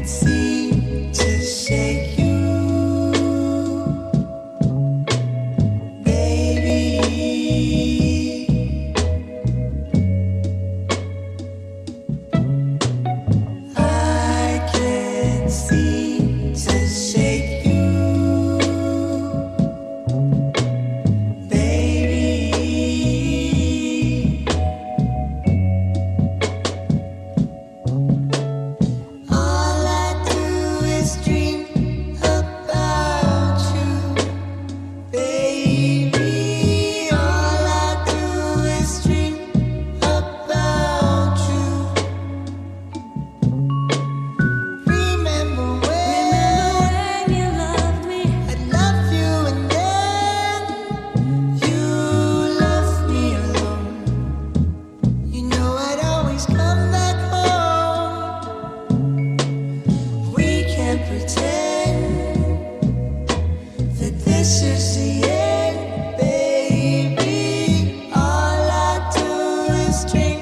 seem to shake you, baby. I can't seem to shake you, baby. All I do is dream about you, baby. All I do is dream about you. Remember when you loved me? I loved you, and then you left me alone. You know I'd always come back home. We can't pretend that this is the end, baby. All I do is dream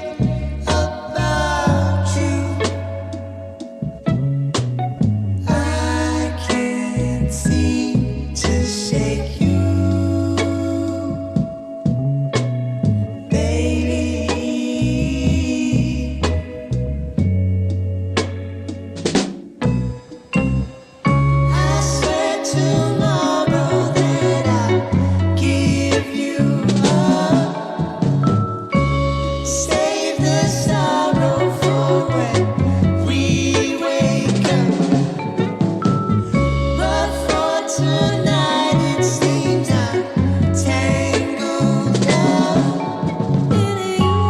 about you. I can't seem to shake you, baby. I swear tomorrow that I'll give you up. Save the sorrow for when we wake up. But for tonight it seems I'm tangled up in you,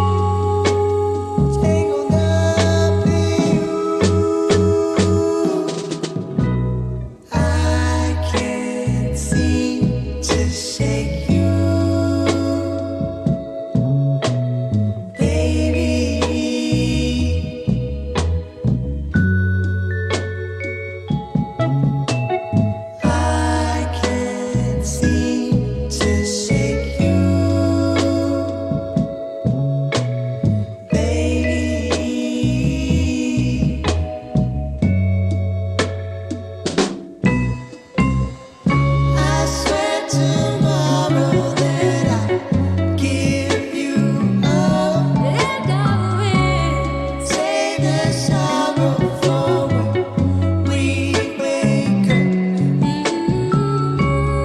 tangled up in you. I can't seem to shake you, baby. I can't seem to shake you, baby. I swear tomorrow that I'll give you up. And I will save the sorrow for when we wake up.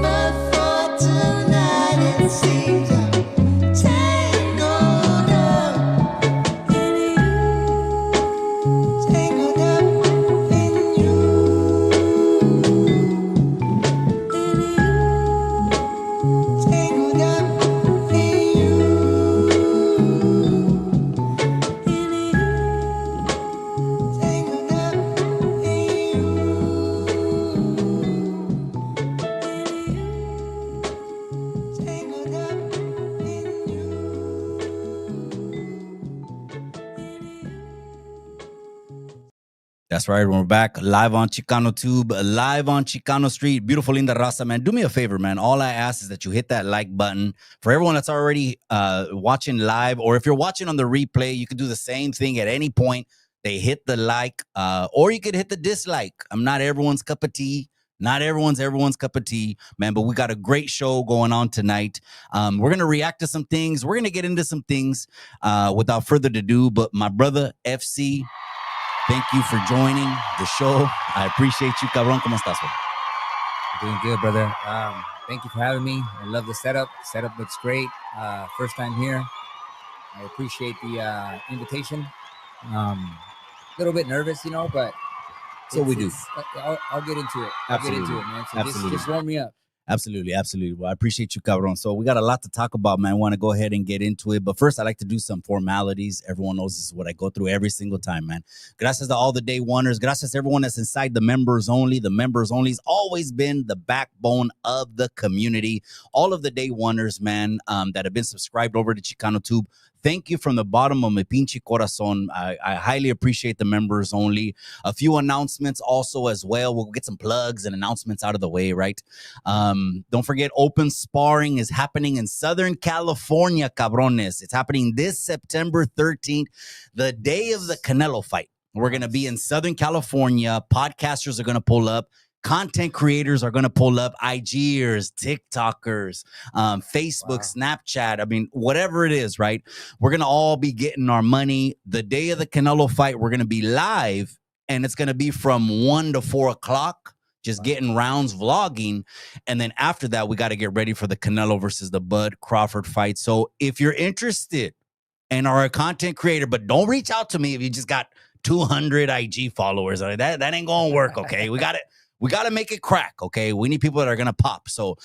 But for tonight it seems I'm tangled up in you, tangled up in you, tangled up in you, tangled up That's right. We're back live on Chicano Tube, live on Chicano Street. Beautiful Linda Raza, man. Do me a favor, man. All I ask is that you hit that like button. For everyone that's already watching live, or if you're watching on the replay, you can do the same thing at any point. They hit the like, or you could hit the dislike. I'm not everyone's cup of tea. Not everyone's cup of tea, man, but we got a great show going on tonight. We're going to react to some things. We're going to get into some things without further ado. But my brother, FC, thank you for joining the show. I appreciate you, cabrón. ¿Cómo estás, güey? Doing good, brother. Thank you for having me. I love the setup. Setup looks great. First time here. I appreciate the invitation. Little bit nervous, you know, but So we do. I'll get into it. Absolutely. I'll get into it, man. So Absolutely. just warm me up. Absolutely, absolutely. Well, I appreciate you, cabrón. So we got a lot to talk about, man. I want to go ahead and get into it. But first, I like to do some formalities. Everyone knows this is what I go through every single time, man. Gracias to all the day oneers. Gracias to everyone that's inside the members only. The members only's always been the backbone of the community. All of the day oneers, man, that have been subscribed over to Chicano Tube. Thank you from the bottom of my pinche corazon. I highly appreciate the members only. A few announcements also as well. We'll get some plugs and announcements out of the way, right? Don't forget, open sparring is happening in Southern California, cabrones. It's happening this September 13th, the day of the Canelo fight. We're going to be in Southern California. Podcasters are going to pull up. Content creators are going to pull up. IGers, TikTokers, Facebook, Snapchat. I mean, whatever it is, right? We're going to all be getting our money. The day of the Canelo fight, we're going to be live, and it's going to be from 1 to 4 o'clock, just getting rounds, vlogging. And then after that, we got to get ready for the Canelo versus the Bud Crawford fight. So if you're interested and are a content creator, but don't reach out to me if you just got 200 IG followers. That ain't going to work, okay? We got to make it crack, okay? We need people that are going to pop. So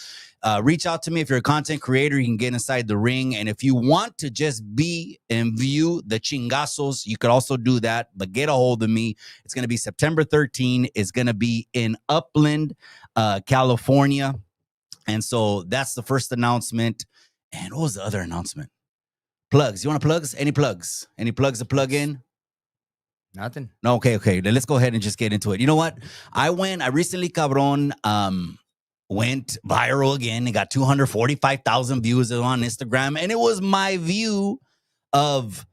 reach out to me. If you're a content creator, you can get inside the ring. And if you want to just be and view the chingazos, you could also do that. But get a hold of me. It's going to be September 13. It's going to be in Upland, California. And so that's the first announcement. And what was the other announcement? Plugs. You want to plugs? Any plugs? Any plugs to plug in? Nothing. No, okay. Then let's go ahead and just get into it. You know what? I recently, Cabron, went viral again. It got 245,000 views on Instagram. And it was my view of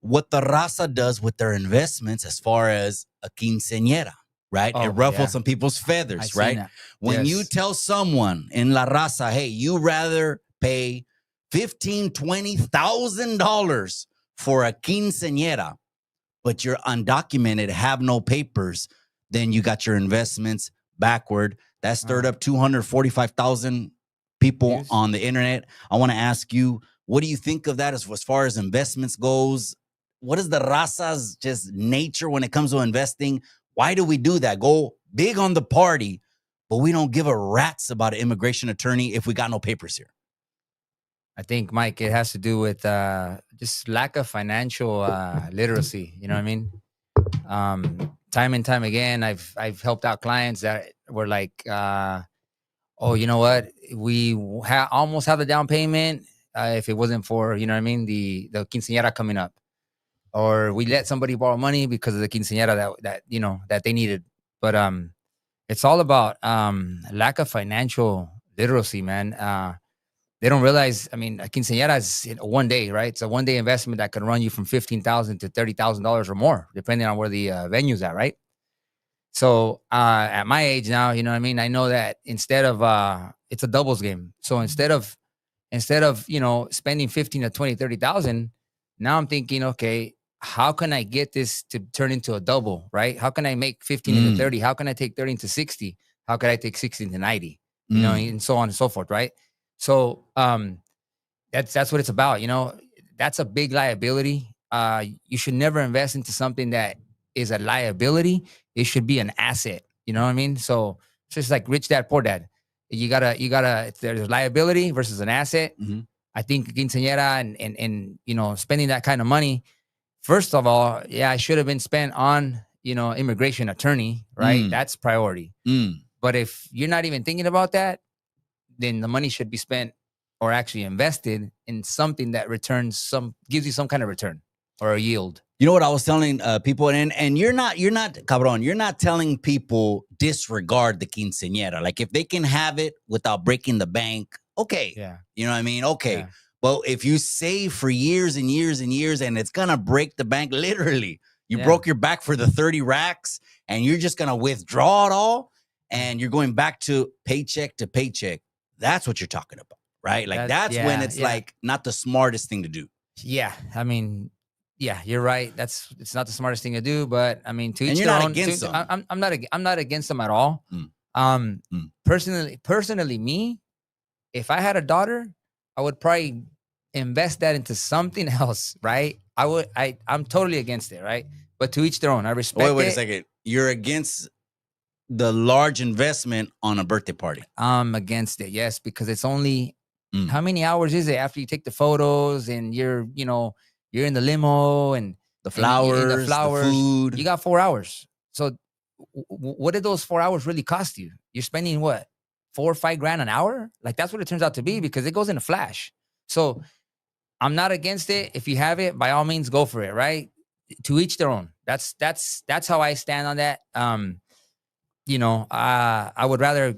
what the raza does with their investments as far as a quinceañera, right? Oh, it ruffled yeah. some people's feathers, right? That. When Yes. you tell someone in La Raza, hey, you rather pay $15,000, $20,000 for a quinceañera, but you're undocumented, have no papers, then you got your investments backward. That stirred up 245,000 people Views. on the internet. I want to ask you, what do you think of that as far as investments goes? What is the raza's just nature when it comes to investing? Why do we do that? Go big on the party, but we don't give a rat's about an immigration attorney if we got no papers here. I think, Mike, it has to do with just lack of financial literacy. You know what I mean? Time and time again, I've helped out clients that were like, oh, you know what? We almost have the down payment if it wasn't for, you know what I mean, the quinceañera coming up. Or we let somebody borrow money because of the quinceañera that you know that they needed. But it's all about lack of financial literacy, man. They don't realize, I mean, a quinceañera is one day, right? It's a one-day investment that can run you from $15,000 to $30,000 or more, depending on where the venue's at, right? So at my age now, you know what I mean? I know that instead of, it's a doubles game. So instead of, you know, spending 15 to 20, 30,000, now I'm thinking, okay, how can I get this to turn into a double, right? How can I make 15 into 30? How can I take 30 into 60? How can I take 60 into 90? You know, and so on and so forth, right? So that's what it's about. You know, that's a big liability. You should never invest into something that is a liability. It should be an asset. You know what I mean? So it's just like Rich Dad, Poor Dad. You gotta. There's liability versus an asset. I think quinceañera and you know, spending that kind of money. First of all, yeah, I should have been spent on, you know, immigration attorney, right? That's priority. But if you're not even thinking about that, then the money should be spent or actually invested in something that gives you some kind of return or a yield. You know what I was telling people, and you're not, cabron, you're not telling people disregard the quinceañera. Like if they can have it without breaking the bank, okay. Yeah. You know what I mean? Okay. Yeah. But if you save for years and years and years and it's going to break the bank, literally, you Yeah. broke your back for the 30 racks and you're just going to withdraw it all and you're going back to paycheck to paycheck. That's what you're talking about, right? Like that's when it's like not the smartest thing to do. Yeah. I mean, yeah, you're right. It's not the smartest thing to do, but I mean, to each And you're their not own. against them. I'm not against them at all. Personally, me, if I had a daughter, I would probably invest that into something else, right? I'm totally against it, right? But to each their own. I respect Wait it. a second. You're against the large investment on a birthday party. I'm against it, yes, because it's only how many hours is it after you take the photos and you're in the limo and the flowers, the food. You got 4 hours. So what did those 4 hours really cost you? You're spending what, $4 or $5 grand an hour? Like that's what it turns out to be because it goes in a flash. So I'm not against it. If you have it, by all means, go for it. Right? To each their own. That's how I stand on that. I would rather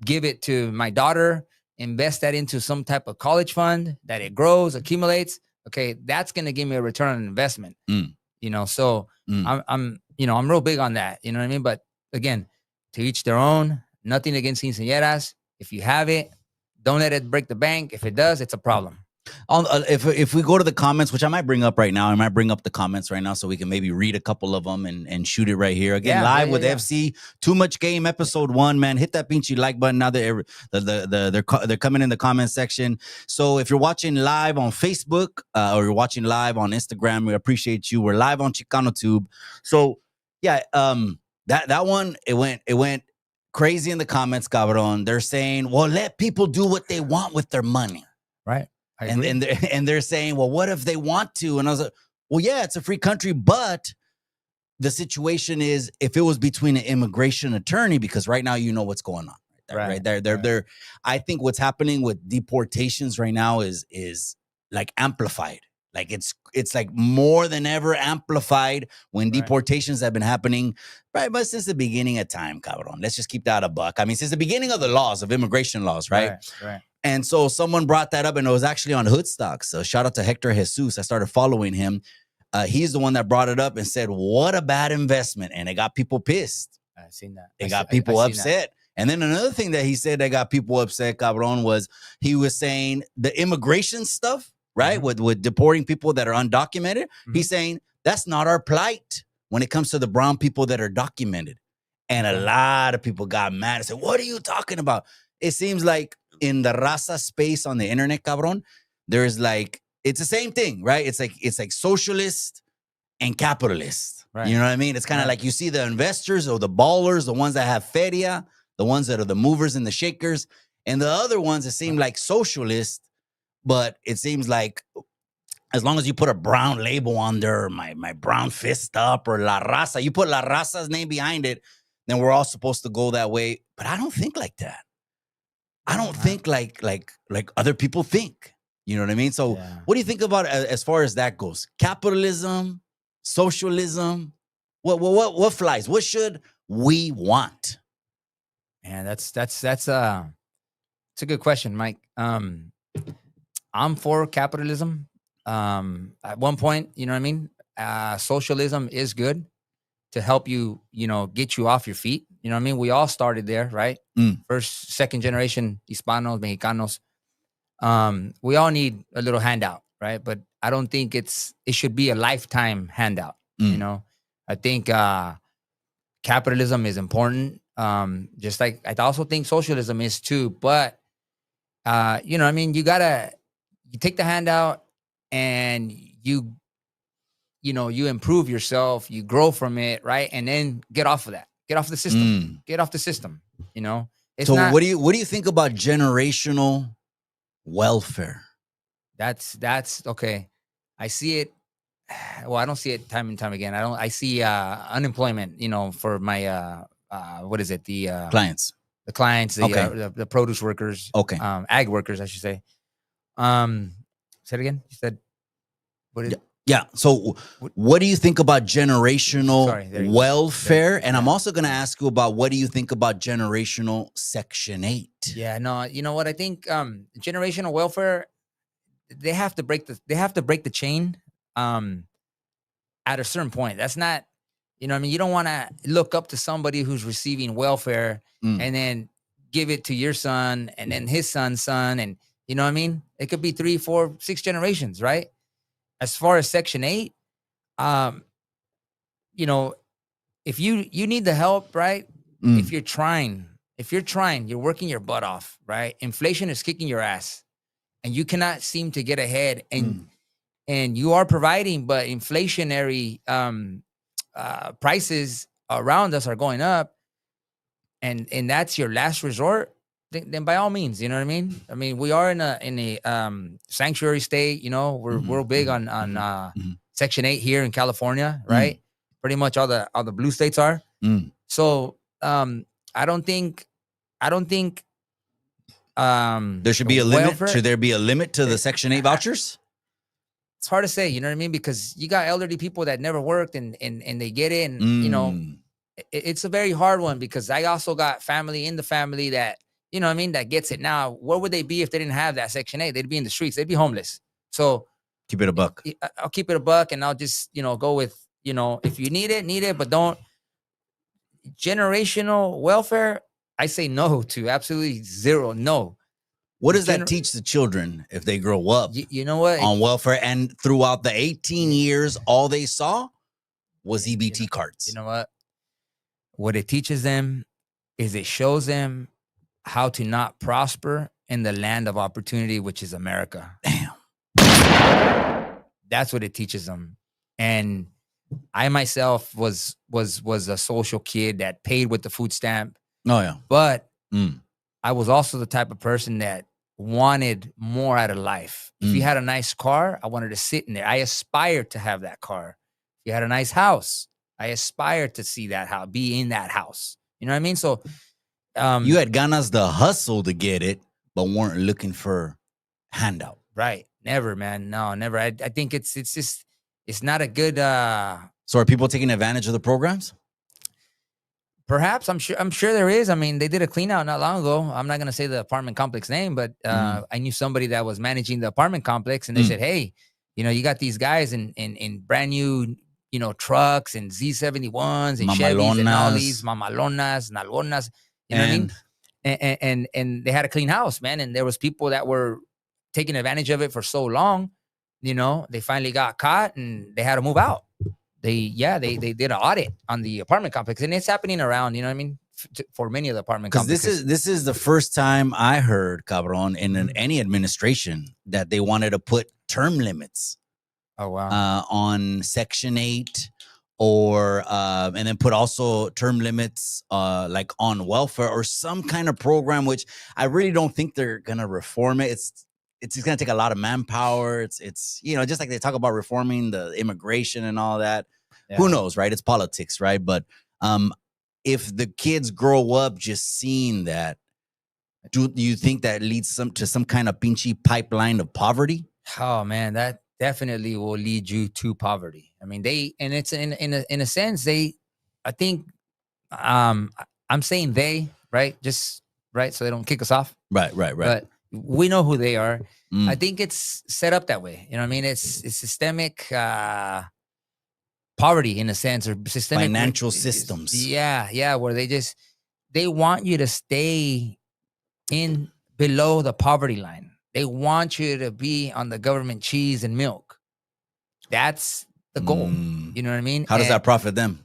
give it to my daughter, invest that into some type of college fund that it grows, accumulates. Okay, that's going to give me a return on investment. So I'm I'm real big on that. You know what I mean? But again, to each their own. Nothing against quinceañeras. If you have it, don't let it break the bank. If it does, it's a problem. If we go to the comments, which I might bring up right now, I might bring up the comments right now so we can maybe read a couple of them and shoot it right here. Again, live with FC, Too Much Game, episode 1, man. Hit that pinchy like button. Now they're coming in the comment section. So if you're watching live on Facebook or you're watching live on Instagram, we appreciate you. We're live on Chicano Tube. So yeah, that one, it went crazy in the comments, cabron. They're saying, well, let people do what they want with their money. Right. And they're saying, well, what if they want to? And I was like, well, yeah, it's a free country, but the situation is if it was between an immigration attorney, because right now you know what's going on. Right. They're I think what's happening with deportations right now is like amplified. Like it's like more than ever amplified when deportations have been happening, right? But since the beginning of time, cabron. Let's just keep that a buck. I mean, since the beginning of the laws, of immigration laws, right? Right. And so someone brought that up, and it was actually on Hoodstock. So shout out to Hector Jesus. I started following him. He's the one that brought it up and said, what a bad investment. And it got people pissed. I've seen that. It got people upset. And then another thing that he said that got people upset, cabron, was he was saying the immigration stuff, right? With deporting people that are undocumented. He's saying that's not our plight when it comes to the brown people that are documented. And a lot of people got mad and said, what are you talking about? It seems like in the raza space on the internet, cabron, there's like, it's the same thing, right? It's like socialist and capitalist. Right. You know what I mean? It's kind of like you see the investors or the ballers, the ones that have feria, the ones that are the movers and the shakers, and the other ones that seem like socialist, but it seems like as long as you put a brown label on there, my brown fist up or La Raza, you put La Raza's name behind it, then we're all supposed to go that way. But I don't think like that. I don't think like other people think. You know what I mean? So what do you think about as far as that goes? Capitalism, socialism, what flies? What should we want? Man, that's a good question, Mike. I'm for capitalism. At one point, you know what I mean? Socialism is good to help you, get you off your feet. You know what I mean? We all started there, right? First, second generation Hispanos, Mexicanos. We all need a little handout, right? But I don't think it should be a lifetime handout. I think capitalism is important. Just like I also think socialism is too. But you know what I mean? You take the handout and you improve yourself, you grow from it, right? And then get off of that. Get off the system. Get off the system. So what do you think about generational welfare? That's okay. I see it. Well, I don't see it time and time again. I see unemployment, for my what is it? The clients. The clients, the produce workers. Okay. Ag workers, I should say. Say it again. You said what is Yeah. So what do you think about generational welfare? And I'm also going to ask you about what do you think about generational Section 8? Yeah, no, you know what? I think generational welfare, they have to break the chain at a certain point. That's not, you know what I mean? You don't want to look up to somebody who's receiving welfare and then give it to your son and then his son's son. And you know what I mean? It could be 3, 4, 6 generations, right? As far as Section 8, if you need the help, right? If you're trying, you're working your butt off, right? Inflation is kicking your ass and you cannot seem to get ahead and you are providing, but inflationary prices around us are going up and that's your last resort. Then by all means, you know what I mean? I mean, we are in a sanctuary state, we're big on Section 8 here in California, right? Pretty much all the blue states are. So I don't think there should be a limit. Should there be a limit to the Section 8 vouchers? It's hard to say, you know what I mean? Because you got elderly people that never worked and they get it and it's a very hard one because I also got family in the family that you know what I mean, that gets it. Now, where would they be if they didn't have that Section 8? They'd be in the streets. They'd be homeless. So keep it a buck. I'll keep it a buck and I'll just, go with, if you need it, but don't generational welfare. I say no to absolutely zero. No. What does that teach the children if they grow up You know what? on welfare and throughout the 18 years, all they saw was EBT cards? You know what? What it teaches them is it shows them how to not prosper in the land of opportunity, which is America. Damn. That's what it teaches them. And I myself was a social kid that paid with the food stamp. Oh yeah. But I was also the type of person that wanted more out of life. If you had a nice car, I wanted to sit in there. I aspired to have that car. If you had a nice house, I aspired to see that house, be in that house. You know what I mean? So you had ganas the hustle to get it, but weren't looking for handout. Right. Never, man. No, never. I think it's just, it's not a good So are people taking advantage of the programs? Perhaps. I'm sure there is. I mean, they did a clean out not long ago. I'm not gonna say the apartment complex name, but I knew somebody that was managing the apartment complex, and they said, hey, you got these guys in brand new, trucks and Z71s and Chevys and all these mamalonas, nalgonas, you know what I mean? And they had a clean house, man. And there was people that were taking advantage of it for so long, they finally got caught and they had to move out. They did an audit on the apartment complex, and it's happening around, for many of the apartment complexes. This is the first time I heard, cabron, in any administration that they wanted to put term limits. Oh wow. On Section 8 or and then put also term limits like on welfare or some kind of program, which I really don't think they're gonna reform it. It's just gonna take a lot of manpower. It's just like they talk about reforming the immigration and all that. Yeah. Who knows, right? It's politics, right? But if the kids grow up just seeing that, do you think that leads to some kind of pinchy pipeline of poverty? Oh man, that definitely will lead you to poverty. I mean, it's in a sense, I think I'm saying they, right? Just right, so they don't kick us off. Right. But we know who they are. I think it's set up that way. You know what I mean? It's systemic poverty in a sense, or systemic financial systems. Yeah, where they want you to stay in below the poverty line. They want you to be on the government cheese and milk. That's the goal. You know what I mean? How does that profit them?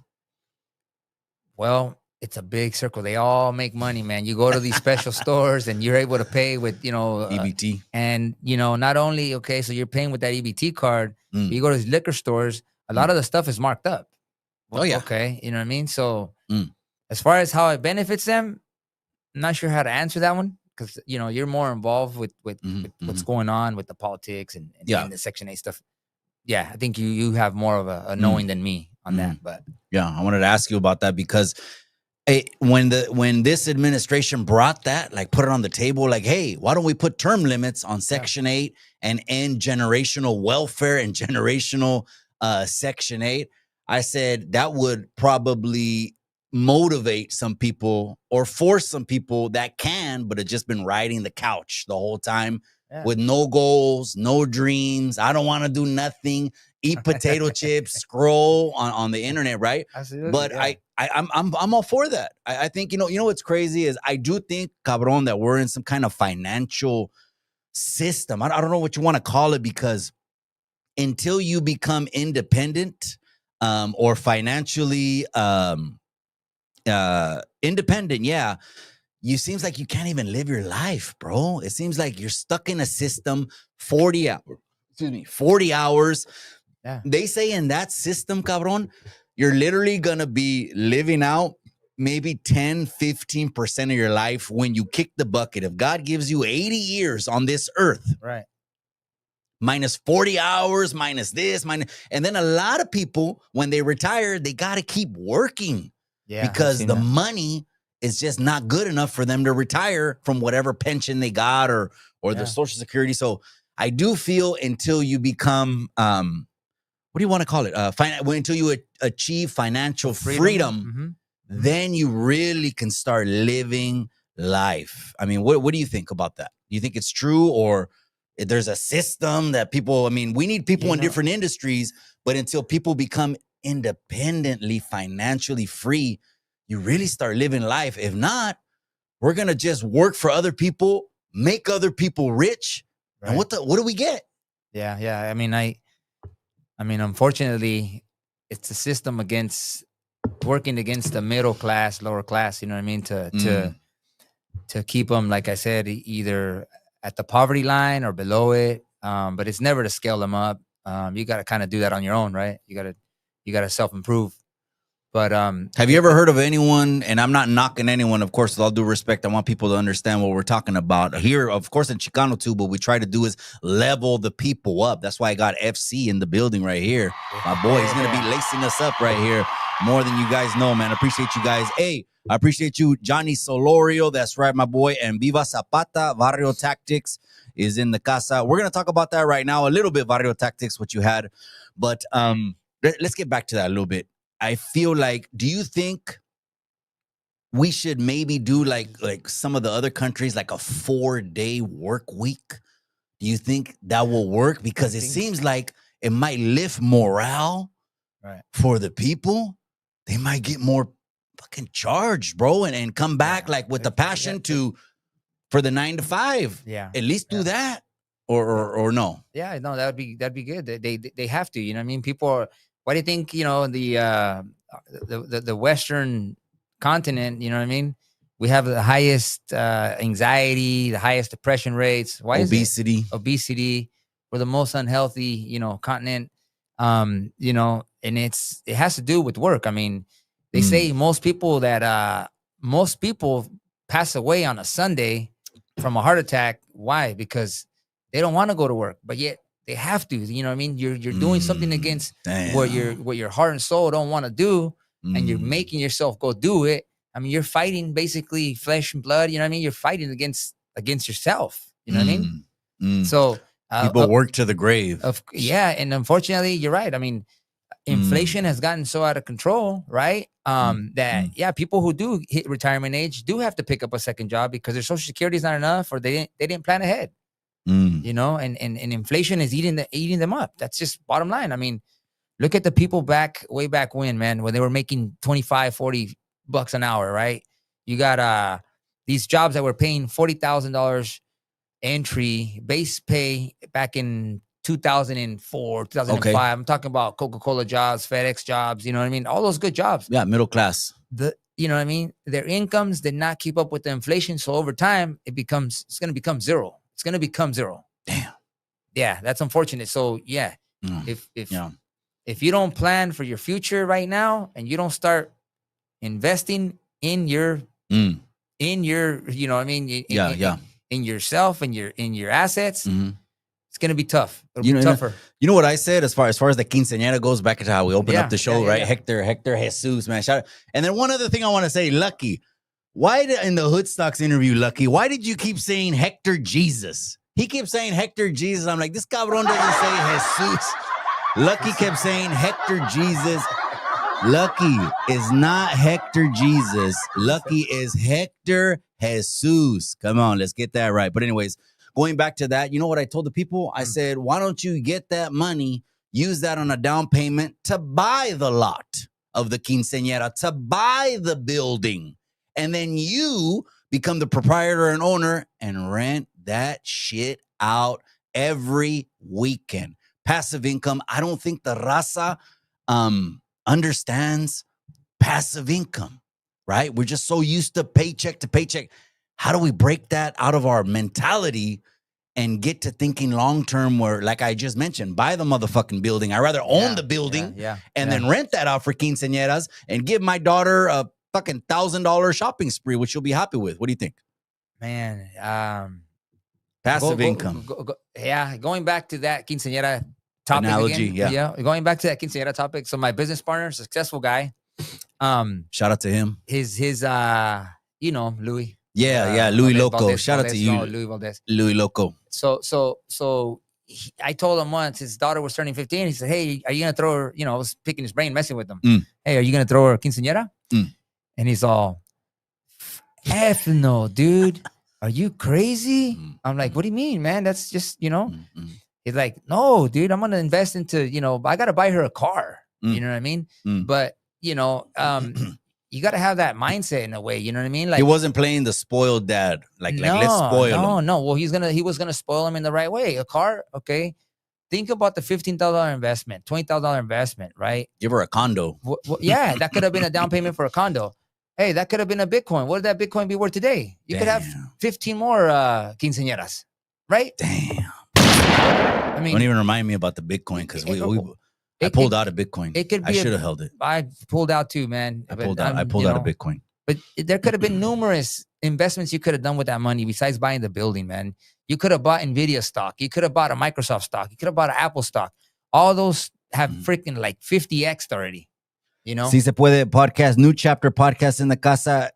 Well, it's a big circle. They all make money, man. You go to these special stores and you're able to pay with, EBT. And, not only, okay, so you're paying with that EBT card, you go to these liquor stores, a lot of the stuff is marked up. Oh, yeah. Okay. You know what I mean? So as far as how it benefits them, I'm not sure how to answer that one. Because you're more involved with what's going on with the politics and the Section 8 stuff. Yeah, I think you have more of a knowing than me on that. But yeah, I wanted to ask you about that because when this administration brought that, like put it on the table, like, hey, why don't we put term limits on Section 8 and end generational welfare and generational Section 8? I said that would probably motivate some people or force some people that can, but have just been riding the couch the whole time with no goals, no dreams. I don't want to do nothing, eat potato chips, scroll on the internet, right? Absolutely, but I'm all for that. I think, what's crazy is I do think, cabron, that we're in some kind of financial system. I don't know what you want to call it, because until you become independent or financially independent, you seems like you can't even live your life, bro. It seems like you're stuck in a system 40 hours. Yeah. They say in that system, cabron, you're literally gonna be living out maybe 10-15% of your life when you kick the bucket. If God gives you 80 years on this earth, right, minus 40 hours, minus this, and then a lot of people, when they retire, they got to keep working because the money is just not good enough for them to retire from whatever pension they got or their Social Security. So I do feel until you become, what do you want to call it? Until you achieve financial freedom, then you really can start living life. I mean, what do you think about that? Do you think it's true, or there's a system that people, we need people in different industries, but until people become independently, financially free, you really start living life. If not, we're gonna just work for other people, make other people rich, and what do we get? Yeah. I mean, unfortunately, it's a system against working against the middle class, lower class. You know what I mean? To keep them, like I said, either at the poverty line or below it. But it's never to scale them up. You got to kind of do that on your own, right? You got to self improve. But have you ever heard of anyone? And I'm not knocking anyone, of course, with all due respect. I want people to understand what we're talking about here. Of course, in Chicano too, what we try to do is level the people up. That's why I got FC in the building right here. My boy, he's gonna be lacing us up right here more than you guys know, man. I appreciate you guys. Hey, I appreciate you, Johnny Solorio. That's right, my boy. And Viva Zapata, Barrio Tactics is in the casa. We're gonna talk about that right now a little bit, Barrio Tactics, what you had, but let's get back to that a little bit. I feel like, do you think we should maybe do like some of the other countries, like a 4-day work week? Do you think that will work? Because it seems like it might lift morale for the people. They might get more fucking charged, bro, and come back like with the passion for the 9 to 5. Yeah. At least do that. Or no. Yeah, no, that'd be good. They have to, you know what I mean? People are, why do you think, you know, the Western continent, you know what I mean? We have the highest anxiety, the highest depression rates. Why obesity? Is it? Obesity. We're the most unhealthy, you know, continent. You know, and it has to do with work. I mean, they say most people pass away on a Sunday from a heart attack. Why? Because they don't want to go to work, but yet they have to. You know what I mean? You're doing something against what your heart and soul don't want to do, and you're making yourself go do it. I mean, you're fighting basically flesh and blood. You know what I mean? You're fighting against yourself. You know what I mean? So people work to the grave. And unfortunately, you're right. I mean, inflation has gotten so out of control, right? That people who do hit retirement age do have to pick up a second job because their Social Security is not enough, or they didn't plan ahead. You know, and inflation is eating them up. That's just bottom line. I mean, look at the people way back when, man, when they were making $25-$40 an hour, right? You got these jobs that were paying $40,000 entry base pay back in 2004, 2005. Okay. I'm talking about Coca-Cola jobs, FedEx jobs, you know what I mean? All those good jobs. Yeah, middle class. You know what I mean? Their incomes did not keep up with the inflation. So over time, it's going to become zero. It's going to become zero. Damn. Yeah, that's unfortunate. So yeah, if you don't plan for your future right now and you don't start investing in your, you know what I mean? In yourself and in your assets, it's going to be tough. It'll be tougher. You know what I said as far as the quinceañera goes, back to how we opened up the show, right? Yeah. Hector Jesus, man. Shout out. And then one other thing I want to say, Lucky. Why in the Hood Stocks interview, Lucky, why did you keep saying Hector Jesus? He kept saying Hector Jesus. I'm like, this cabron doesn't say Jesus. Lucky kept saying Hector Jesus. Lucky is not Hector Jesus. Lucky is Hector Jesus. Come on, let's get that right. But anyways, going back to that, you know what I told the people? I said, why don't you get that money, use that on a down payment to buy the lot of the quinceañera, to buy the building. And then you become the proprietor and owner and rent that shit out every weekend. Passive income. I don't think the raza understands passive income, right? We're just so used to paycheck to paycheck. How do we break that out of our mentality and get to thinking long-term where, like I just mentioned, buy the motherfucking building. I'd rather own the building and then rent that out for quinceañeras and give my daughter a fucking $1,000 shopping spree, which she'll be happy with. What do you think? Man, passive income. Going back to that quinceañera topic analogy, again. Going back to that quinceañera topic. So my business partner, successful guy. Shout out to him. His you know, Louis. Louis Loco. Valdez, Shout out to you, Louis Valdez. Louis Loco. So I told him once his daughter was turning 15. He said, "Hey, are you gonna throw her?" You know, I was picking his brain, messing with him. Hey, are you gonna throw her a quinceañera? And he's all, "F no, dude. Are you crazy?" I'm like, "What do you mean, man? That's just, you know." He's like, "No, dude. I'm gonna invest into, you know, I gotta buy her a car." You Mm. know what I mean? Mm. But you know, you got to have that mindset in a way. You know what I mean? Like he wasn't playing the spoiled dad. Like let's spoil him. no. Well, he was gonna spoil him in the right way. A car, okay. Think about the $15,000 investment, $20,000 investment, right? Give her a condo. Yeah, that could have been a down payment for a condo. Hey, that could have been a Bitcoin. What would that Bitcoin be worth today? You could have Damn. 15 more quinceañeras, right? Damn. I Don't mean, even remind me about the Bitcoin because I it- pulled it- out of Bitcoin. it could I be should have held it. I pulled out too, man. I But pulled out. I I'm, pulled you out of know, Bitcoin. But there could have been numerous investments you could have done with that money besides buying the building, man. You could have bought Nvidia stock. You could have bought a Microsoft stock. You could have bought an Apple stock. All those have freaking like 50x already. You know? Si se puede podcast, new chapter podcast in the casa.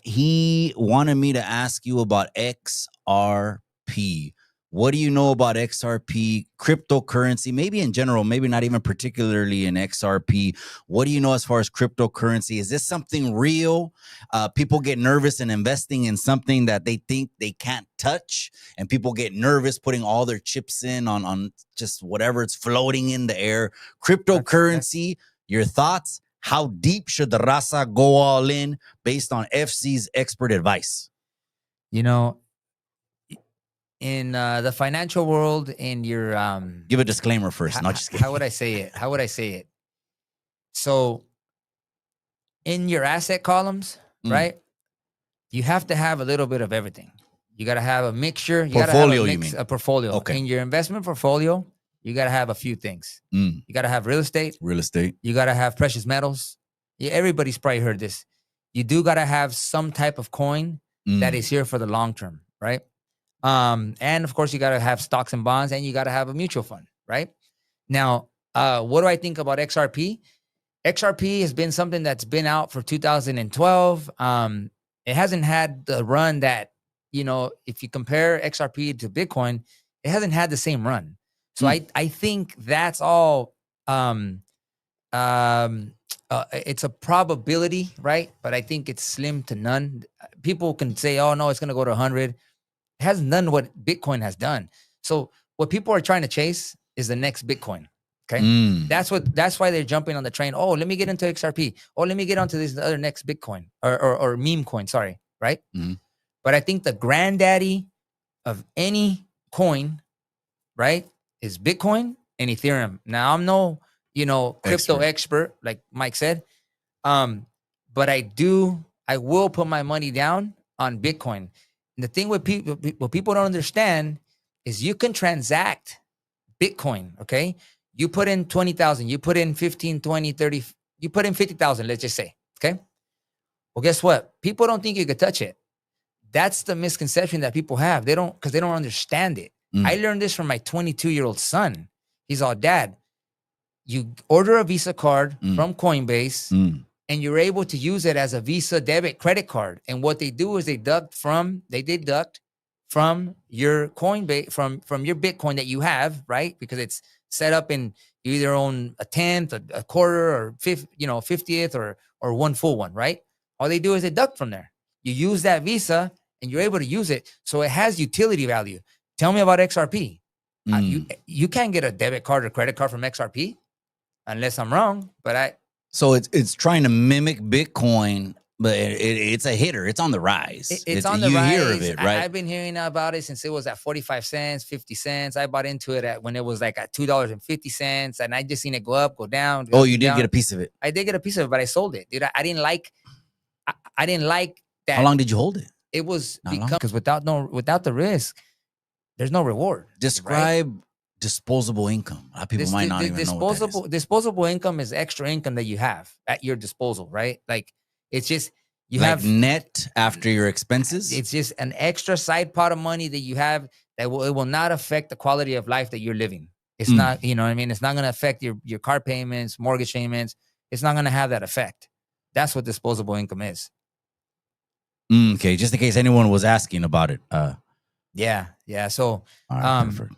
He wanted me to ask you about XRP. What do you know about XRP, cryptocurrency, maybe in general, maybe not even particularly in XRP? What do you know as far as cryptocurrency? Is this something real? People get nervous in investing in something that they think they can't touch, and people get nervous putting all their chips in on just whatever it's floating in the air. Cryptocurrency, your thoughts? How deep should the raza go all in based on FC's expert advice? You know, in the financial in your Give a disclaimer first. Not just kidding. how would I say it? How would I say it? So in your asset columns, right? You have to have a little bit of everything. You got to have a mixture. You got to have Portfolio, a you mix, mean? a portfolio. Okay. In your investment portfolio, you got to have a few things. You got to have real estate. Real estate. You got to have precious metals. Yeah, everybody's probably heard this. You do got to have some type of coin that is here for the long term, right? And of course, you got to have stocks and bonds, and you got to have a mutual fund, right? Now, what do I think about XRP? XRP has been something that's been out for 2012. It hasn't had the run that, you know, if you compare XRP to Bitcoin, it hasn't had the same run. So I think that's all. It's a probability, right? But I think it's slim to none. People can say, "Oh no, it's going to go to 100." It hasn't done what Bitcoin has done. So what people are trying to chase is the next Bitcoin. Okay, that's why they're jumping on the train. Oh, let me get into XRP. Oh, let me get onto this other next Bitcoin or meme coin. Sorry, right? But I think the granddaddy of any coin, right, is Bitcoin and Ethereum. Now I'm no, crypto expert like Mike said, but I will put my money down on Bitcoin. And the thing with people, what people don't understand is you can transact Bitcoin. Okay. You put in 20,000, you put in 15, 20, 30, you put in 50,000, let's just say. Okay. Well, guess what? People don't think you could touch it. That's the misconception that people have. Because they don't understand it. I learned this from my 22-year-old son. He's all, Dad, you order a Visa card from Coinbase and you're able to use it as a Visa debit credit card. And what they do is they deduct from your Coinbase, from your Bitcoin that you have, right? Because it's set up in, you either own a 10th, a quarter, or 50th, or one full one, right? All they do is deduct from there. You use that Visa and you're able to use it. So it has utility value. Tell me about XRP. You can't get a debit card or credit card from XRP unless I'm wrong, but So it's trying to mimic Bitcoin, but it's a hitter. It's on the rise. It's on the rise. You hear of it, right? I've been hearing about it since it was at 45 cents, 50 cents. I bought into it when it was like at $2.50, and I just seen it go up, go down. You did get a piece of it. I did get a piece of it, but I sold it, dude. I didn't like that. How long did you hold it? It was because without the risk, there's no reward. Describe disposable income. A lot of people might not even know what that is. Disposable income is extra income that you have at your disposal, right? Like it's just you like have net after your expenses. It's just an extra side pot of money that you have that it will not affect the quality of life that you're living. It's not, you know what I mean? It's not going to affect your car payments, mortgage payments. It's not going to have that effect. That's what disposable income is. Okay, just in case anyone was asking about it. Yeah. So, all right, perfect.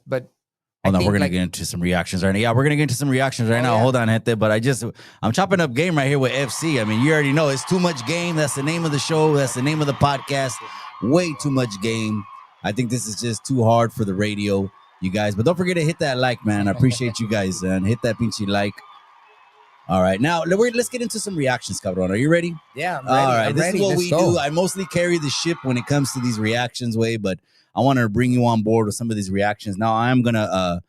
But hold on, we're gonna get into some reactions right now. Yeah, we're gonna get into some reactions right now. Yeah. Hold on, gente. But I'm chopping up game right here with FC. I mean, you already know it's too much game. That's the name of the show. That's the name of the podcast. Way too much game. I think this is just too hard for the radio, you guys. But don't forget to hit that like, man. I appreciate you guys, and hit that pinchy like. All right, now let's get into some reactions, Cabron. Are you ready? Yeah, I'm ready. All right, I'm this ready. is what Let's we go. do. I mostly carry the ship when it comes to these reactions, way, but I want to bring you on board with some of these reactions. Now I'm gonna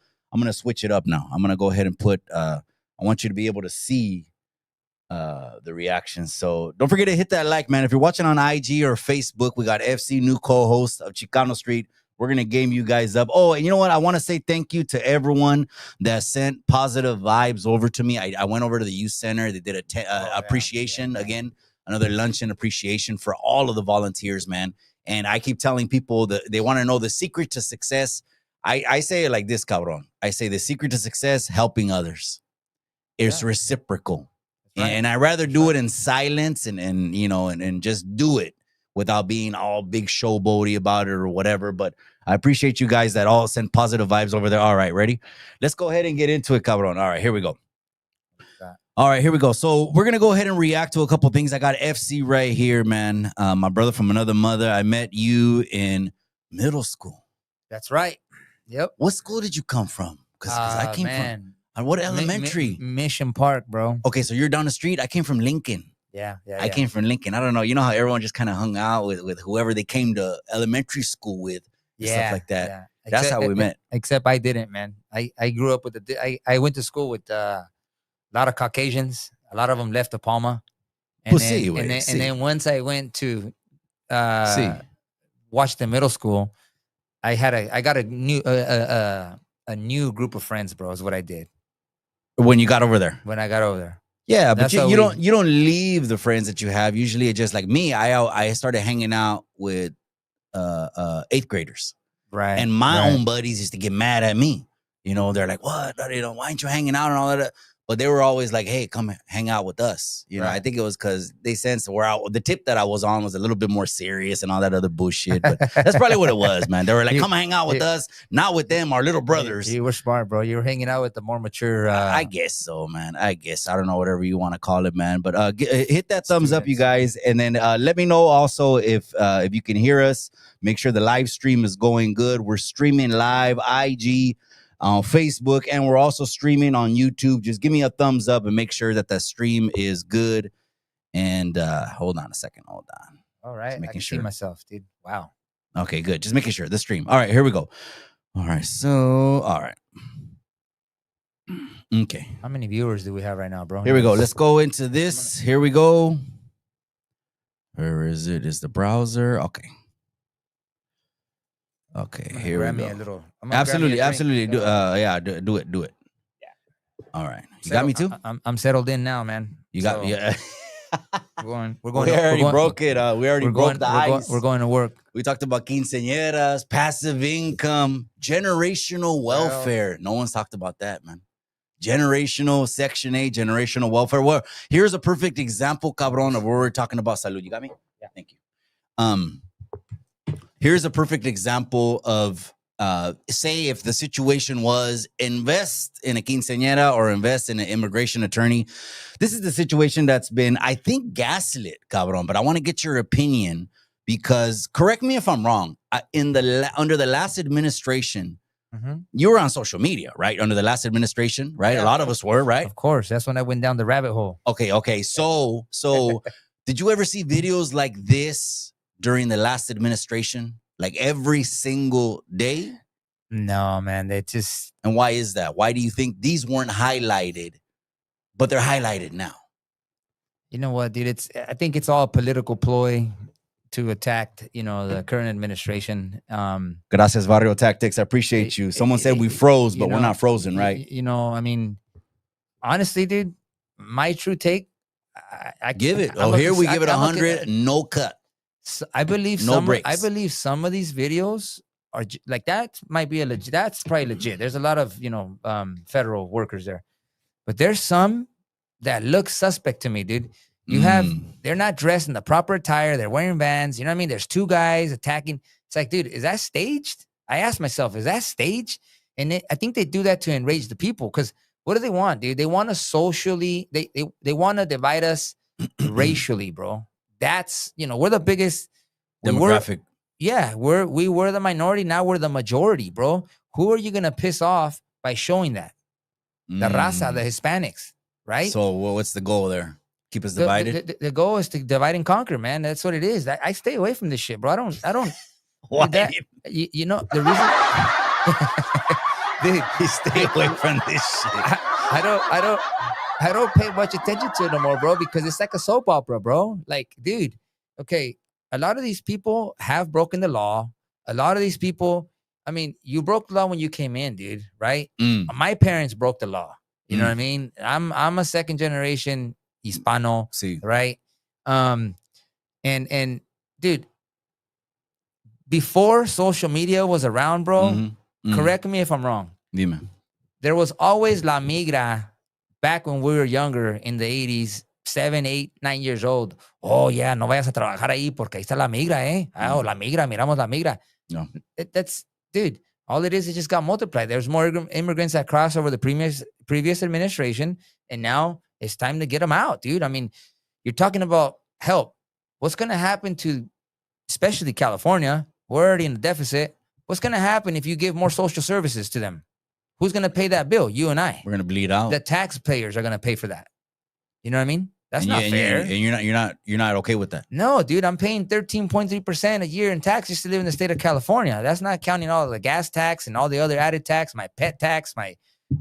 switch it up. Now I'm gonna go ahead and put. I want you to be able to see the reactions. So don't forget to hit that like, man. If you're watching on IG or Facebook, we got FC, new co-host of Chicano Street. We're gonna game you guys up. Oh, and you know what? I want to say thank you to everyone that sent positive vibes over to me. I went over to the youth center. They did appreciation again, another luncheon appreciation for all of the volunteers, man. And I keep telling people that they want to know the secret to success. I say it like this, cabron. I say the secret to success: helping others. It's reciprocal. Right. And I rather do it in silence and you know and just do it without being all big showboaty about it or whatever. But I appreciate you guys that all send positive vibes over there. All right, ready? Let's go ahead and get into it, cabron. All right, here we go. All right, here we go. So we're gonna go ahead and react to a couple things. I got FC right here, man. My brother from another mother. I met you in middle school. That's right. Yep. What school did you come from? Because I came from. What elementary? Mission Park, bro. Okay, so you're down the street. I came from Lincoln. Yeah. I came from Lincoln. I don't know. You know how everyone just kind of hung out with whoever they came to elementary school with, stuff like that. Yeah. That's how we met. Except I didn't, man. I grew up with I went to school with a lot of Caucasians. A lot of them left the Palma. And then once I went to Washington Middle School, I got a new group of friends, bro. Is what I did. When you got over there? When I got over there. Yeah, but you don't leave the friends that you have. Usually it's just like me. I started hanging out with 8th graders. Right. And my own buddies used to get mad at me. You know, they're like, what? You know, why ain't you hanging out and all that? But they were always like, hey, come hang out with us. You know, I think it was because they sensed the tip that I was on was a little bit more serious and all that other bullshit. But that's probably what it was, man. They were like, come hang out with us, not with them, our little brothers. You were smart, bro. You were hanging out with the more mature. I guess so, man. I don't know, whatever you want to call it, man. But hit that thumbs up, you guys. And then let me know also if you can hear us. Make sure the live stream is going good. We're streaming live, IG, on Facebook, and we're also streaming on YouTube. Just give me a thumbs up and make sure that the stream is good. And hold on a second. Hold on. All right. I can see myself, dude. Wow. Okay, good. Just making sure the stream. All right, here we go. All right. So, all right. Okay. How many viewers do we have right now, bro? Here we go. Let's go into this. Here we go. Where is it? Is the browser? Okay. Okay, here we go. Absolutely. Do it. Yeah. All right. You got me too? I'm settled in now, man. You got me. Yeah. We're going. We already broke it. We already broke the ice. We're going to work. We talked about quinceañeras, passive income, generational welfare. No one's talked about that, man. Generational Section 8, generational welfare. Well, here's a perfect example, cabron, of where we're talking about. Salud. You got me? Yeah. Thank you. Here's a perfect example of, say, if the situation was invest in a quinceañera or invest in an immigration attorney. This is the situation that's been, I think, gaslit, cabron. But I want to get your opinion because, correct me if I'm wrong, under the last administration, you were on social media, right? Under the last administration, right? Yeah, a lot of us were, right? Of course. That's when I went down the rabbit hole. Okay. So did you ever see videos like this during the last administration, like every single day? No, man. They just. And why is that? Why do you think these weren't highlighted, but they're highlighted now? You know what, dude? I think it's all a political ploy to attack, the current administration. Gracias, Barrio Tactics. I appreciate you. Someone said we froze, but we're not frozen, right? I mean, honestly, dude, my true take. I give it. Here we give it 100, no cut. So I believe some of these videos are like that might be that's probably legit. There's a lot of federal workers there, but there's some that look suspect to me, dude. They're not dressed in the proper attire. They're wearing Vans. You know what I mean? There's 2 guys attacking. It's like, dude, is that staged? I asked myself, is that staged? And I think they do that to enrage the people. Because what do they want, dude? They want to socially. They want to divide us racially, bro. That's, we're the biggest demographic. We were the minority. Now we're the majority, bro. Who are you going to piss off by showing that? The raza, the Hispanics, right? So what's the goal there? Keep us The- divided. The goal is to divide and conquer, man. That's what it is. I stay away from this shit, bro. I don't. Why Dude, that, you know the reason. Dude, you stay away from this shit? I don't pay much attention to it no more, bro, because it's like a soap opera, bro. Like, dude, okay, a lot of these people have broken the law. A lot of these people, I mean, you broke the law when you came in, dude, right? Mm, My parents broke the law. You know Mm. what I mean? I'm a second generation Hispano, see. right? And dude, before social media was around, bro, correct me if I'm wrong. Dime. There was always la migra back when we were younger in the 80s, 7, 8, 9 years old. Oh, yeah, no vayas a trabajar ahí porque ahí está la migra, eh? Oh, la migra, miramos la migra. No. That's, dude, all it is, it just got multiplied. There's more immigrants that crossed over the previous administration, and now it's time to get them out, dude. I mean, you're talking about help. What's going to happen to, especially California? We're already in the deficit. What's going to happen if you give more social services to them? Who's going to pay that bill? You and I. We're gonna bleed out. The taxpayers are going to pay for that. You know what I mean? That's and not you, fair. And you're not okay with that. No, dude, I'm paying 13.3% a year in tax just to live in the state of California. That's not counting all the gas tax and all the other added tax, my pet tax,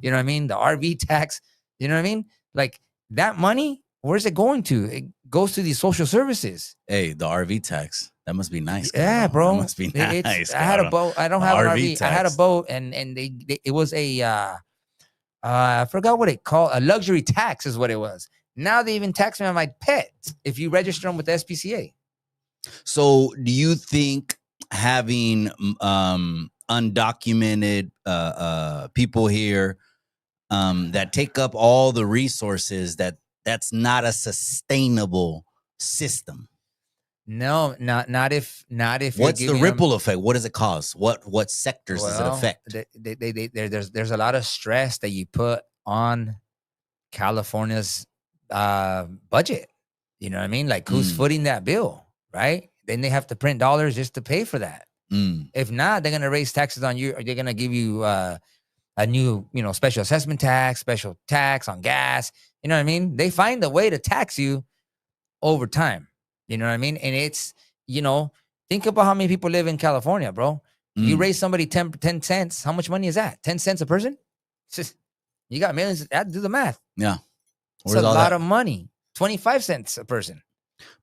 you know what I mean? The RV tax. You know what I mean? Like that money, where's it going to? It goes to these social services. Hey, the RV tax. That must be nice. Yeah, bro. That must be nice. I had a boat. I don't have an RV. Tax. I had a boat, and it was a I forgot what it called. A luxury tax is what it was. Now they even tax me on my pets if you register them with the SPCA. So, do you think having undocumented people here that take up all the resources that's not a sustainable system? No, not if What's the ripple effect? What does it cause? What sectors does it affect? There's a lot of stress that you put on California's budget. You know what I mean? Like who's footing that bill, right? Then they have to print dollars just to pay for that. If not, they're gonna raise taxes on you, or they're gonna give you a new, special assessment tax, special tax on gas. You know what I mean? They find a way to tax you over time. You know what I mean? And it's, think about how many people live in California, bro. You raise somebody 10 cents. How much money is that? 10 cents a person? It's just, you got millions. Do the math. Yeah. It's a lot of money. 25 cents a person.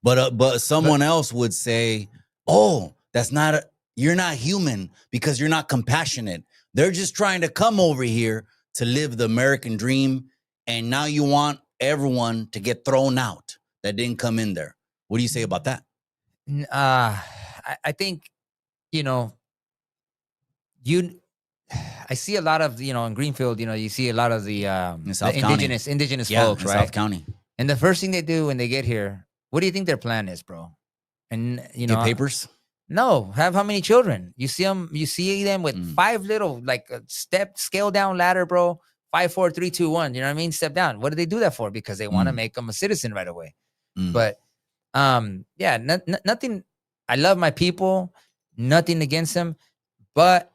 But someone else would say, oh, you're not human because you're not compassionate. They're just trying to come over here to live the American dream. And now you want everyone to get thrown out that didn't come in there. What do you say about that? I think, I see a lot of, in Greenfield, you see a lot of the indigenous folks, right? South County. And the first thing they do when they get here, what do you think their plan is, bro? And, Get papers? No, have how many children? You see them with 5 little, like a scale down ladder, bro. 5, 4, 3, 2, 1. You know what I mean? Step down. What do they do that for? Because they want to make them a citizen right away. But yeah, nothing. I love my people, nothing against them. But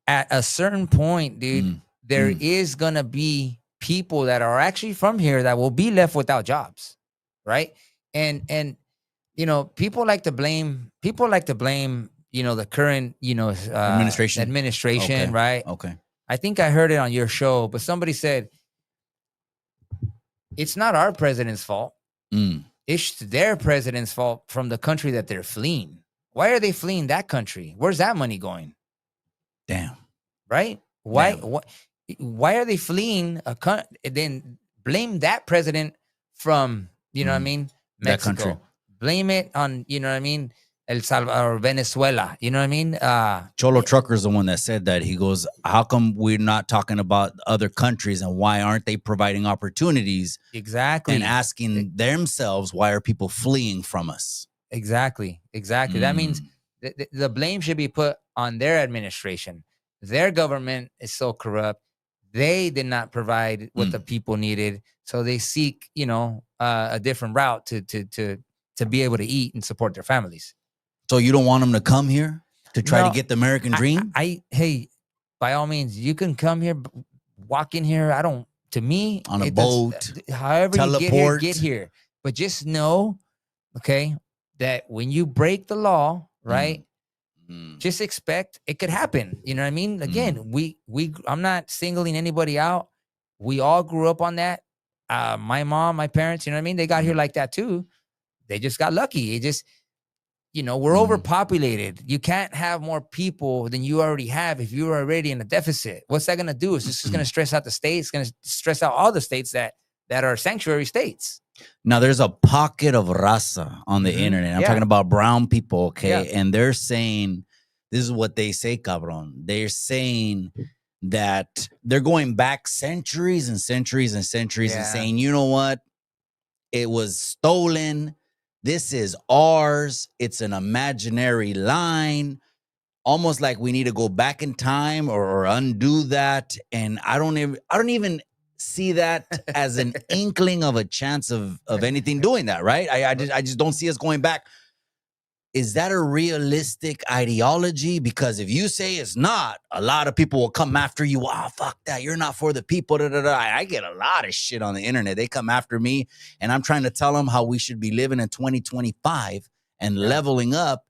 at a certain point, dude, there is gonna be people that are actually from here that will be left without jobs, right? And people like to blame the current administration, Okay. right? Okay. I think I heard it on your show, but somebody said it's not our president's fault. It's their president's fault from the country that they're fleeing. Why are they fleeing that country? Where's that money going? Damn. Right? Why are they fleeing a country? Then blame that president from, what I mean? Mexico. That country. Blame it on, what I mean? El Salvador, or Venezuela. You know what I mean? Cholo Trucker's the one that said that. He goes, how come we're not talking about other countries and why aren't they providing opportunities? Exactly. And asking themselves, why are people fleeing from us? Exactly. That means the blame should be put on their administration. Their government is so corrupt. They did not provide what the people needed. So they seek, a different route to be able to eat and support their families. So you don't want them to come here to try to get the American dream? Hey, by all means, you can come here, walk in here. I don't to me, On a it does- boat, however you teleport. get here. But just know, okay, that when you break the law, right? Mm. Just expect it could happen. You know what I mean? Again, I'm not singling anybody out. We all grew up on that. My mom, my parents, you know what I mean? They got here like that too. They just got lucky. It just, we're overpopulated. You can't have more people than you already have if you're already in a deficit. What's that going to do? It's just going to stress out the states. It's going to stress out all the states that are sanctuary states. Now, there's a pocket of raza on the internet. I'm talking about brown people, okay? And they're saying, this is what they say, cabron. They're saying that they're going back centuries and centuries and centuries and saying, you know what? It was stolen. This is ours. It's an imaginary line. Almost like we need to go back in time or undo that. And I don't even see that as an inkling of a chance of anything doing that, right? I just don't see us going back. Is that a realistic ideology? Because if you say it's not, a lot of people will come after you. Wow, fuck that. You're not for the people. Da, da, da. I get a lot of shit on the internet. They come after me, and I'm trying to tell them how we should be living in 2025 and leveling up.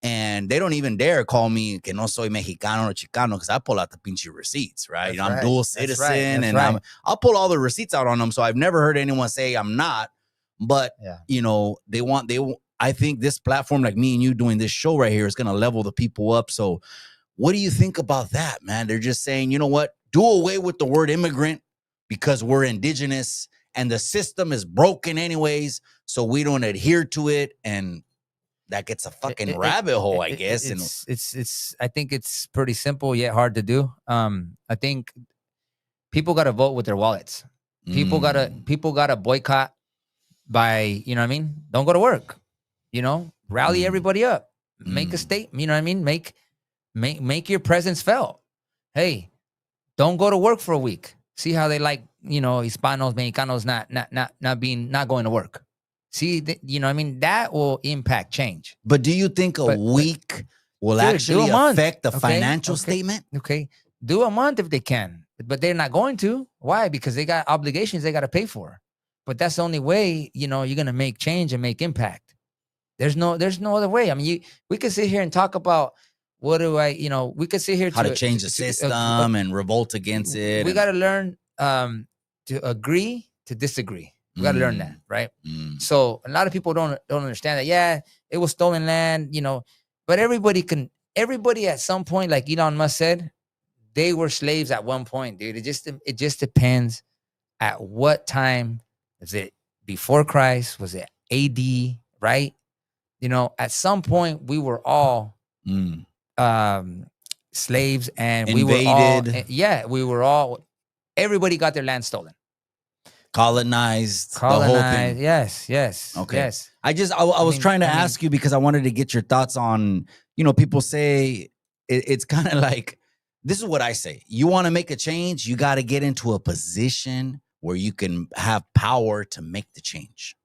And they don't even dare call me que no soy mexicano or chicano because I pull out the pinche receipts, right? I'm dual citizen, and I'll pull all the receipts out on them. So I've never heard anyone say I'm not. But I think this platform, like me and you doing this show right here, is going to level the people up. So what do you think about that, man? They're just saying, you know what? Do away with the word immigrant because we're indigenous and the system is broken anyways. So we don't adhere to it. And that gets a fucking rabbit hole, I guess. I think it's pretty simple yet hard to do. I think people got to vote with their wallets. People gotta boycott by, you know what I mean? Don't go to work. Rally everybody up. Make a statement. You know what I mean? Make your presence felt. Hey, don't go to work for a week. See how they like, Hispanos, Mexicanos not going to work. See, you know what I mean? That will impact change. But do you think a week will actually affect the financial statement? Okay. Do a month if they can, but they're not going to. Why? Because they got obligations they got to pay for. But that's the only way, you're going to make change and make impact. There's no other way. I mean, we could sit here and talk about we could sit here how to change the system and revolt against it. We got to learn to agree to disagree. We got to learn that, right? So a lot of people don't understand that. Yeah, it was stolen land, but everybody at some point, like Elon Musk said, they were slaves at one point, dude. It just depends at what time. Is it before Christ? Was it AD? Right? At some point we were all slaves, and invaded. We were all. Everybody got their land stolen. Colonized, the whole thing. Yes. Okay. Yes. I was trying to ask you because I wanted to get your thoughts on, people say it's kind of like, this is what I say. You want to make a change, you got to get into a position where you can have power to make the change.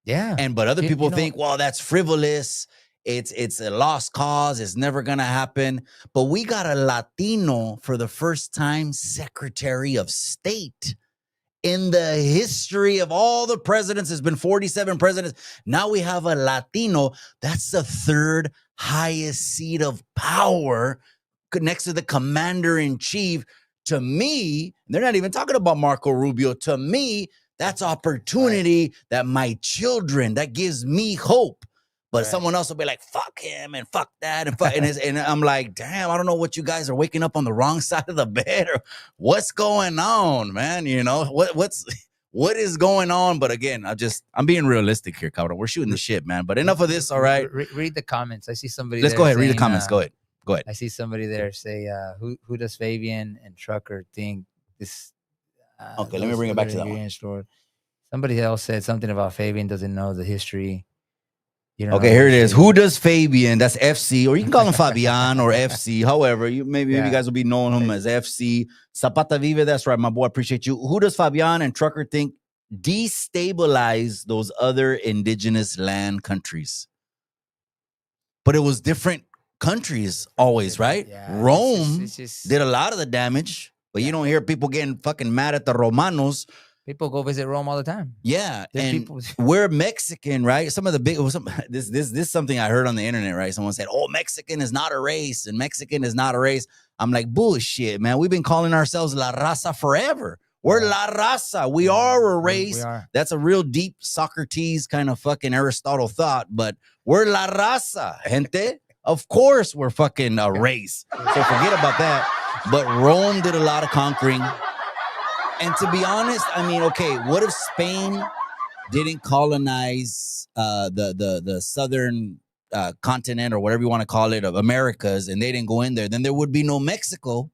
Yeah. But other people think, well, that's frivolous. It's a lost cause. It's never going to happen. But we got a Latino for the first time Secretary of State. In the history of all the presidents, there's been 47 presidents. Now we have a Latino. That's the third highest seat of power next to the commander-in-chief. To me, they're not even talking about Marco Rubio. To me, that's opportunity that my children, that gives me hope. But someone else will be like, fuck him and fuck that. And I'm like, damn, I don't know what you guys are waking up on the wrong side of the bed or what's going on, man. What is going on? But again, I'm being realistic here, cabrón. We're shooting the shit, man. But enough of this, all right? Read the comments. I see somebody Let's there go ahead. saying, Read the comments. Go ahead. I see somebody there say, who does Fabian and Trucker think this? Okay, let me bring it back to that one. Store. Somebody else said something about Fabian doesn't know the history. Okay, here it is. Who does Fabian? That's FC, or you can call him Fabian or FC. However, maybe you guys will be knowing him as FC. Zapata Vive, that's right, my boy. Appreciate you. Who does Fabian and Trucker think destabilize those other indigenous land countries? But it was different countries always, right? Yeah, Rome did a lot of the damage. But you don't hear people getting fucking mad at the Romanos. People go visit Rome all the time. Yeah, There's and people- we're Mexican, right? Some of the big this is something I heard on the internet, right? Someone said, "Oh, Mexican is not a race, and Mexican is not a race." I'm like, bullshit, man. We've been calling ourselves La Raza forever. We're La Raza. We are a race. We are. That's a real deep Socrates kind of fucking Aristotle thought, but we're La Raza, gente. Of course, we're fucking a race. So forget about that. But Rome did a lot of conquering. And to be honest, I mean, okay, what if Spain didn't colonize the southern continent or whatever you want to call it of Americas, and they didn't go in there? Then there would be no Mexico,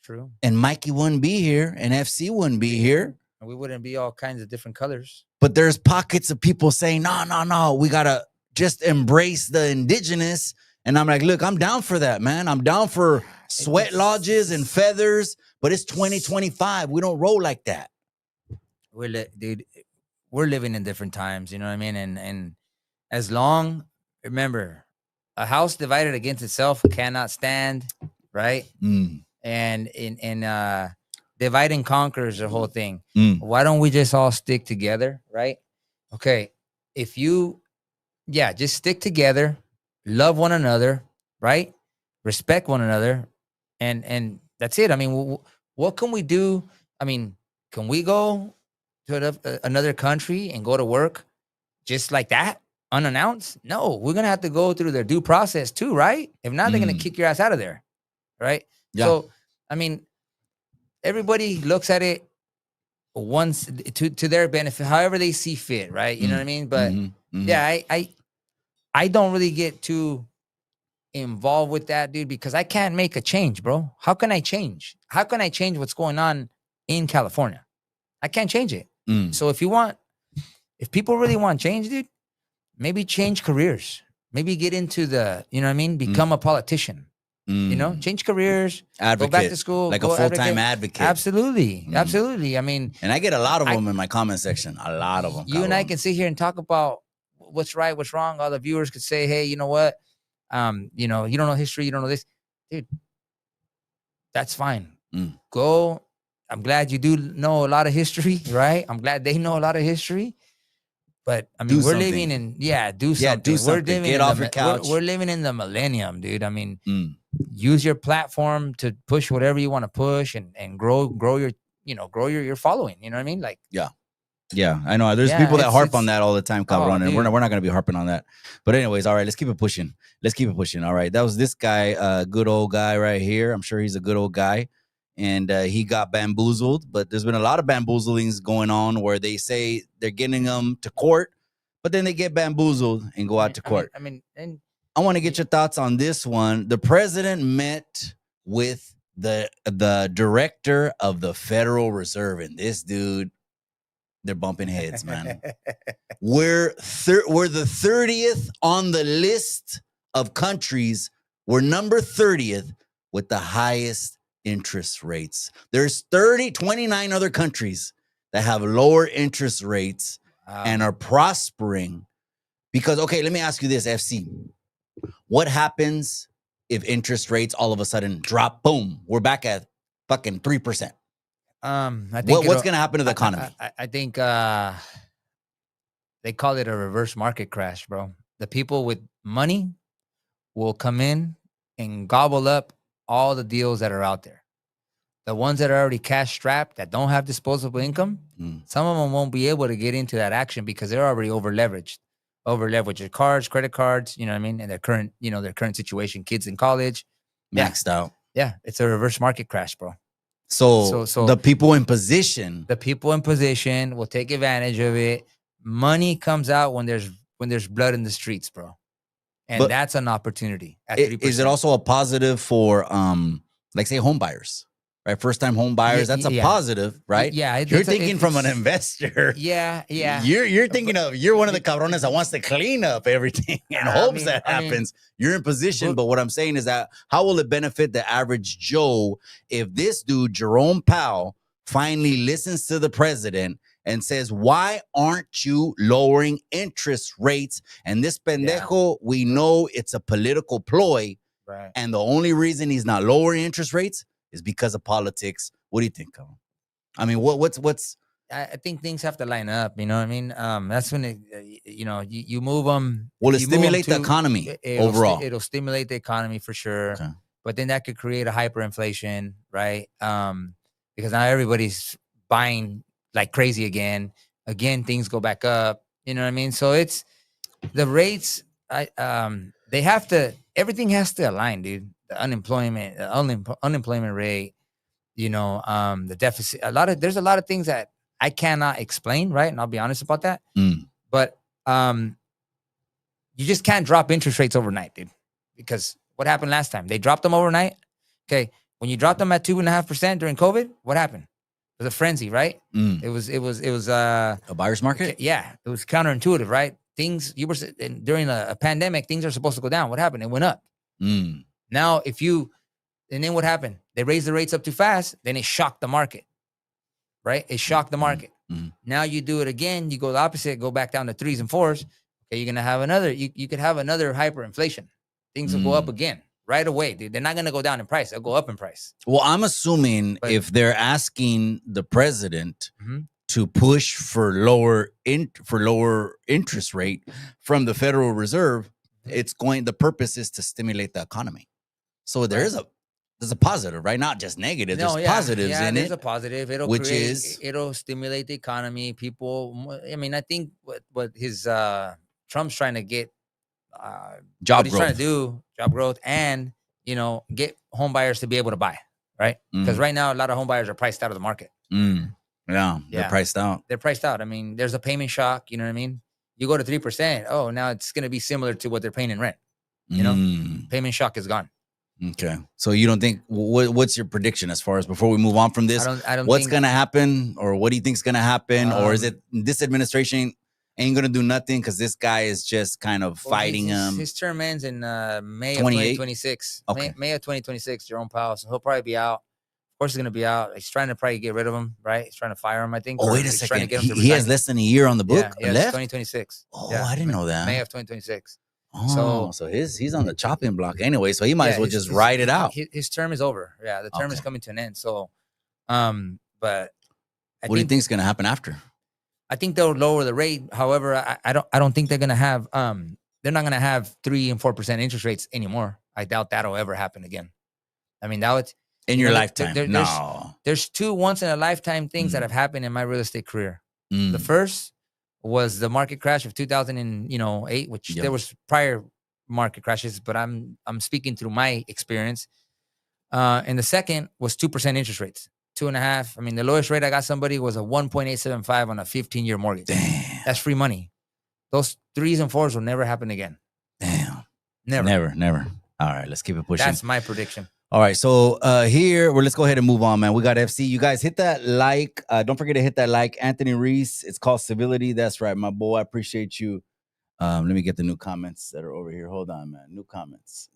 True. and Mikey wouldn't be here, and FC wouldn't be here. And we wouldn't be all kinds of different colors. But there's pockets of people saying, no, we gotta just embrace the indigenous. And I'm like, look, I'm down for that, man. I'm down for sweat lodges and feathers, but it's 2025. We don't roll like that. Dude, we're living in different times, you know what I mean? And as long, remember, a house divided against itself cannot stand, right? And in divide and conquer is the whole thing. Why don't we just all stick together, right? Okay, if you, just stick together, love one another, right? Respect one another, and that's it. I mean, what can we do? I mean, can we go to another country and go to work just like that, unannounced? No, we're gonna have to go through their due process too, right? If not, they're gonna kick your ass out of there, right? Yeah. So, I mean, everybody looks at it once to their benefit, however they see fit, right? You know what I mean? But yeah, I don't really get too involved with that, dude, because I can't make a change, bro. How can I change? How can I change what's going on in California? I can't change it. So if people really want change, dude, maybe change careers. Maybe get into the, you know what I mean? Become a politician. You know, change careers, Advocate, go back to school, like go a full-time advocate. Absolutely. Absolutely. I mean, and I get a lot of them in my comment section. A lot of them. You and I can sit here and talk about what's right, what's wrong. All the viewers could say, hey, you know what? You know, you don't know history, you don't know this. Dude, that's fine. Go. I'm glad you do know a lot of history, right? I'm glad they know a lot of history. But I mean, we're living in do something. Do something. We're living Get off your couch. We're living in the millennium, dude. I mean, use your platform to push whatever you want to push and grow your following. You know what I mean? Like, yeah, I know. There's people that harp on that all the time, cabron, and we're not going to be harping on that. But anyways, all right, let's keep it pushing. All right, that was this guy, good old guy right here. I'm sure he's a good old guy. And he got bamboozled, but there's been a lot of bamboozlings going on where they say they're getting them to court, but then they get bamboozled and go out to court. I mean, and I want to get your thoughts on this one. The president met with the director of the Federal Reserve, and this dude, they're bumping heads, man. We're the 30th on the list of countries. We're number 30th with the highest interest rates. There's 29 other countries that have lower interest rates and are prospering because, okay, let me ask you this, FC. What happens if interest rates all of a sudden drop? Boom, we're back at fucking 3%. I think what's going to happen to the economy? I think they call it a reverse market crash, bro. The people with money will come in and gobble up all the deals that are out there. The ones that are already cash strapped that don't have disposable income, some of them won't be able to get into that action because they're already over leveraged their cards, credit cards, you know what I mean? And their current situation, kids in college. Maxed out. Yeah. It's a reverse market crash, bro. So the people in position will take advantage of it. Money comes out when there's blood in the streets, bro. And that's an opportunity. Is it also a positive for like say home buyers? Right, first-time home buyers. That's a positive, right? Yeah, you're thinking from an investor. Yeah. You're thinking you're one of the cabrones that wants to clean up everything and hopes that happens. You're in position, but what I'm saying is that how will it benefit the average Joe if this dude Jerome Powell finally listens to the president and says, "Why aren't you lowering interest rates?" And this pendejo, we know it's a political ploy, right? And the only reason he's not lowering interest rates is because of politics. What do you think, Carl? I mean, what's I think things have to line up. You know what I mean? That's when you move them. will it stimulate the economy overall? It'll stimulate the economy for sure. Okay. But then that could create a hyperinflation, right? Because now everybody's buying like crazy again. Again, things go back up. You know what I mean? So it's the rates. They have to. Everything has to align, dude. The unemployment rate. The deficit. There's a lot of things that I cannot explain, right? And I'll be honest about that. But you just can't drop interest rates overnight, dude. Because what happened last time? They dropped them overnight. Okay. When you dropped them at 2.5% during COVID, what happened? It was a frenzy, right? It was a buyer's market. Yeah. It was counterintuitive, right? During a pandemic, things are supposed to go down. What happened? It went up. Now, and then what happened? They raised the rates up too fast. Then it shocked the market, right? It shocked the market. Now you do it again. You go the opposite, go back down to 3s and 4s. Okay, you're going to have you could have another hyperinflation. Things will go up again right away, dude. They're not going to go down in price. They'll go up in price. Well, I'm assuming if they're asking the president to push for lower interest rate from the Federal Reserve, the purpose is to stimulate the economy. So there's a positive, right? Not just negative. There's positives in it. There's a positive. It'll stimulate the economy. People, I mean, I think what his Trump's trying to get job growth. Trying to do job growth and get home buyers to be able to buy, right? Because right now a lot of home buyers are priced out of the market. Yeah, they're priced out. They're priced out. I mean, there's a payment shock. You know what I mean? You go to 3%. Oh, now it's going to be similar to what they're paying in rent. Payment shock is gone. Okay, so you don't think what's your prediction as far as before we move on from this? I don't. What's gonna happen, or what do you think's gonna happen, or is it this administration ain't gonna do nothing because this guy is just kind of fighting him? His term ends in May of 2026. Okay. May of 2026. Jerome Powell, so he'll probably be out. Of course, he's gonna be out. He's trying to probably get rid of him, right? He's trying to fire him, I think. Oh, wait a second. He has less than a year on the book left. 2026. Oh, yeah, I didn't know that. May of 2026. Oh, so he's on the chopping block anyway, so he might as well just ride it out. His term is over. Yeah, the term is coming to an end. So, but what do you think is going to happen after? I think they'll lower the rate. However, I don't think they're going to have they're not going to have 3% and 4% interest rates anymore. I doubt that'll ever happen again. I mean, now it's in your lifetime. There's two once in a lifetime things that have happened in my real estate career. The first was the market crash of 2008, which there was prior market crashes, but I'm speaking through my experience. And the second was 2% interest rates, 2.5. I mean, the lowest rate I got somebody was a 1.875 on a 15-year mortgage. Damn, that's free money. Those 3s and 4s will never happen again. Damn, never. All right, let's keep it pushing. That's my prediction. All right, so let's go ahead and move on, man. We got FC. You guys hit that like. Don't forget to hit that like. Anthony Reese. It's called Civility. That's right, my boy. I appreciate you. Let me get the new comments that are over here. Hold on, man. New comments.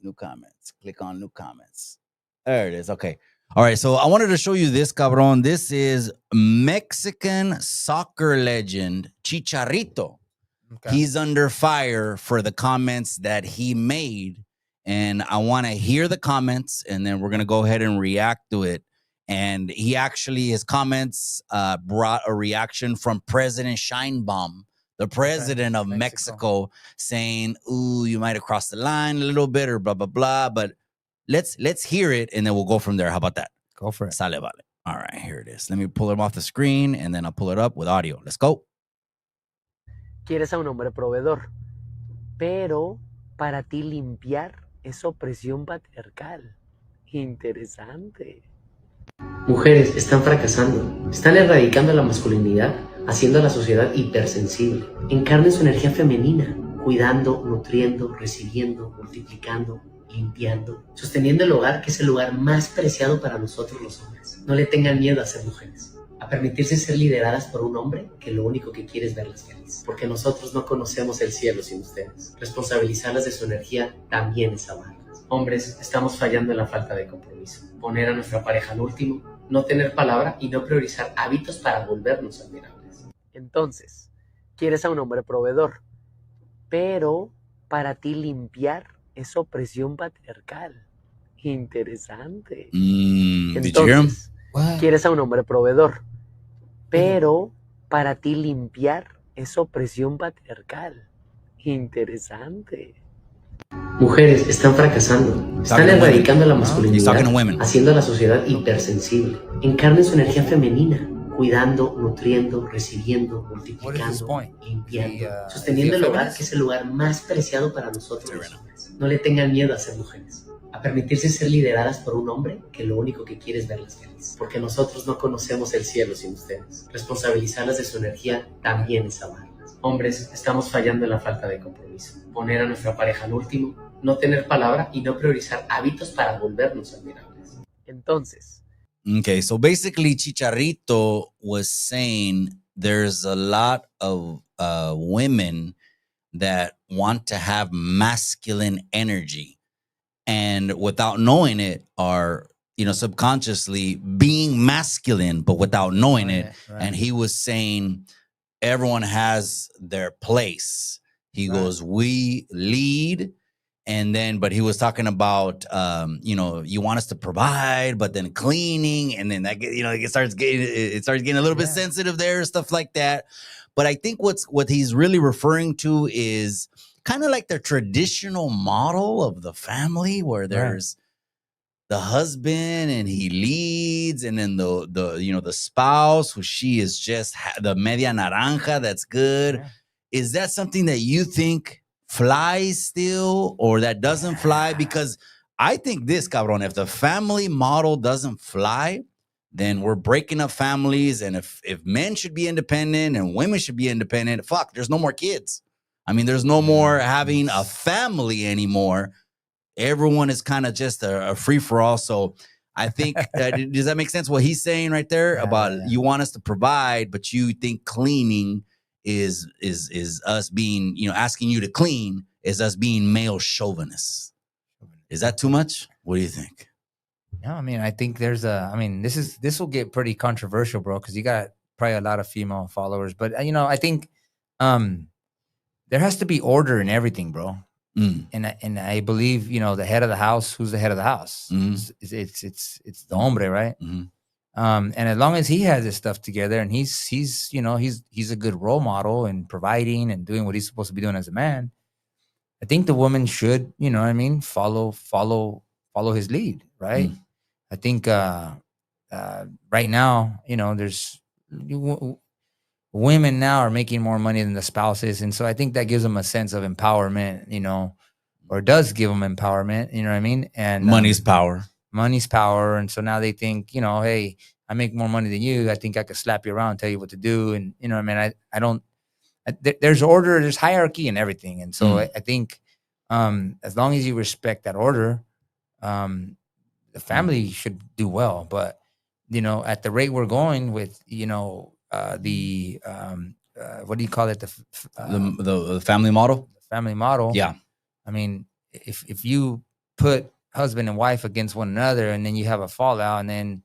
Click on new comments. There it is. Okay. All right, so I wanted to show you this, cabron. This is Mexican soccer legend Chicharito. Okay. He's under fire for the comments that he made. And I want to hear the comments, and then we're going to go ahead and react to it. And his comments brought a reaction from President Sheinbaum, the president of Mexico, saying, ooh, you might have crossed the line a little bit or blah, blah, blah. But let's hear it, and then we'll go from there. How about that? Go for it. Sale vale. All right, here it is. Let me pull it off the screen, and then I'll pull it up with audio. Let's go. Quieres a un hombre proveedor, pero para ti limpiar es opresión patriarcal. Interesante. Mujeres están fracasando, están erradicando la masculinidad, haciendo a la sociedad hipersensible. Encarnen su energía femenina, cuidando, nutriendo, recibiendo, multiplicando, limpiando, sosteniendo el hogar, que es el lugar más preciado para nosotros los hombres. No le tengan miedo a ser mujeres, a permitirse ser lideradas por un hombre que lo único que quiere es verlas felices. Porque nosotros no conocemos el cielo sin ustedes. Responsabilizarlas de su energía también es amarlas. Hombres, estamos fallando en la falta de compromiso. Poner a nuestra pareja al último, no tener palabra y no priorizar hábitos para volvernos admirables. Entonces, quieres a un hombre proveedor, pero para ti limpiar es opresión patriarcal. Interesante. Did you hear him? Entonces, What? quieres a un hombre proveedor, pero para ti limpiar es opresión patriarcal. Interesante. Mujeres están fracasando, están Talking to women. erradicando la He's masculinidad, talking to women. haciendo a la sociedad hipersensible. Encarnen su energía femenina, cuidando, nutriendo, recibiendo, What is his multiplicando, point? limpiando, Is he sosteniendo a el hogar, feminist? que es el lugar más preciado para nosotros Sí, los bueno. hombres. No le tengan miedo a ser mujeres, a permitirse ser lideradas por un hombre que lo único que quiere es verlas felices. Porque nosotros no conocemos el cielo sin ustedes. Responsabilizarlas de su energía también es amarlas. Hombres, estamos fallando en la falta de compromiso. Poner a nuestra pareja al último, no tener palabra y no priorizar hábitos para volvernos admirables. Entonces, Okay, so basically, Chicharito was saying there's a lot of women that want to have masculine energy, and without knowing it, are subconsciously being masculine, but without knowing it. Right. And he was saying everyone has their place. He Right. goes, we lead. And then, but he was talking about, you want us to provide, but then cleaning, and then that, it starts getting a little bit Yeah. sensitive there, stuff like that. But I think what he's really referring to is kind of like the traditional model of the family, where there's the husband and he leads, and then the spouse, who she is just the media naranja that's good. Yeah. Is that something that you think flies still, or that doesn't fly? Because I think this, cabron, if the family model doesn't fly, then we're breaking up families. And if men should be independent and women should be independent, fuck, there's no more kids. I mean, there's no more having a family anymore. Everyone is kind of just a free-for-all. So I think, does that make sense what he's saying right there about you want us to provide, but you think cleaning is us being, asking you to clean is us being male chauvinists? Is that too much? What do you think? No, I mean, I think this will get pretty controversial, bro, because you got probably a lot of female followers. But I think there has to be order in everything, bro. And I believe the head of the house. Who's the head of the house? It's the hombre, right? And as long as he has his stuff together, and he's a good role model in providing and doing what he's supposed to be doing as a man, I think the woman should, follow his lead, right? I think right now, there's women now are making more money than the spouses, and so I think that gives them a sense of empowerment, or does give them empowerment. You know what I mean? And money's power. Money's power, and so now they think, hey, I make more money than you. I think I could slap you around, tell you what to do, and I mean, I don't. There's order, there's hierarchy and everything, and so I think as long as you respect that order, the family should do well. But at the rate we're going with, the what do you call it? The family model. Family model. Yeah. I mean, if you put husband and wife against one another, and then you have a fallout, and then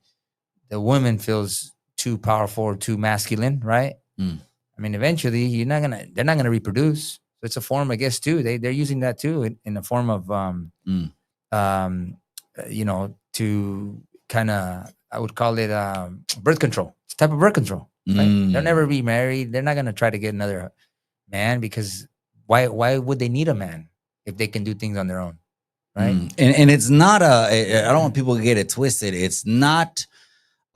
the woman feels too powerful or too masculine, right? I mean, eventually they're not gonna reproduce. So it's a form, I guess, too. They're using that too in the form of to kind of, I would call it birth control. It's a type of birth control. Right? They'll never be married. They're not gonna try to get another man, because why would they need a man if they can do things on their own? Right. And it's not I don't want people to get it twisted. It's not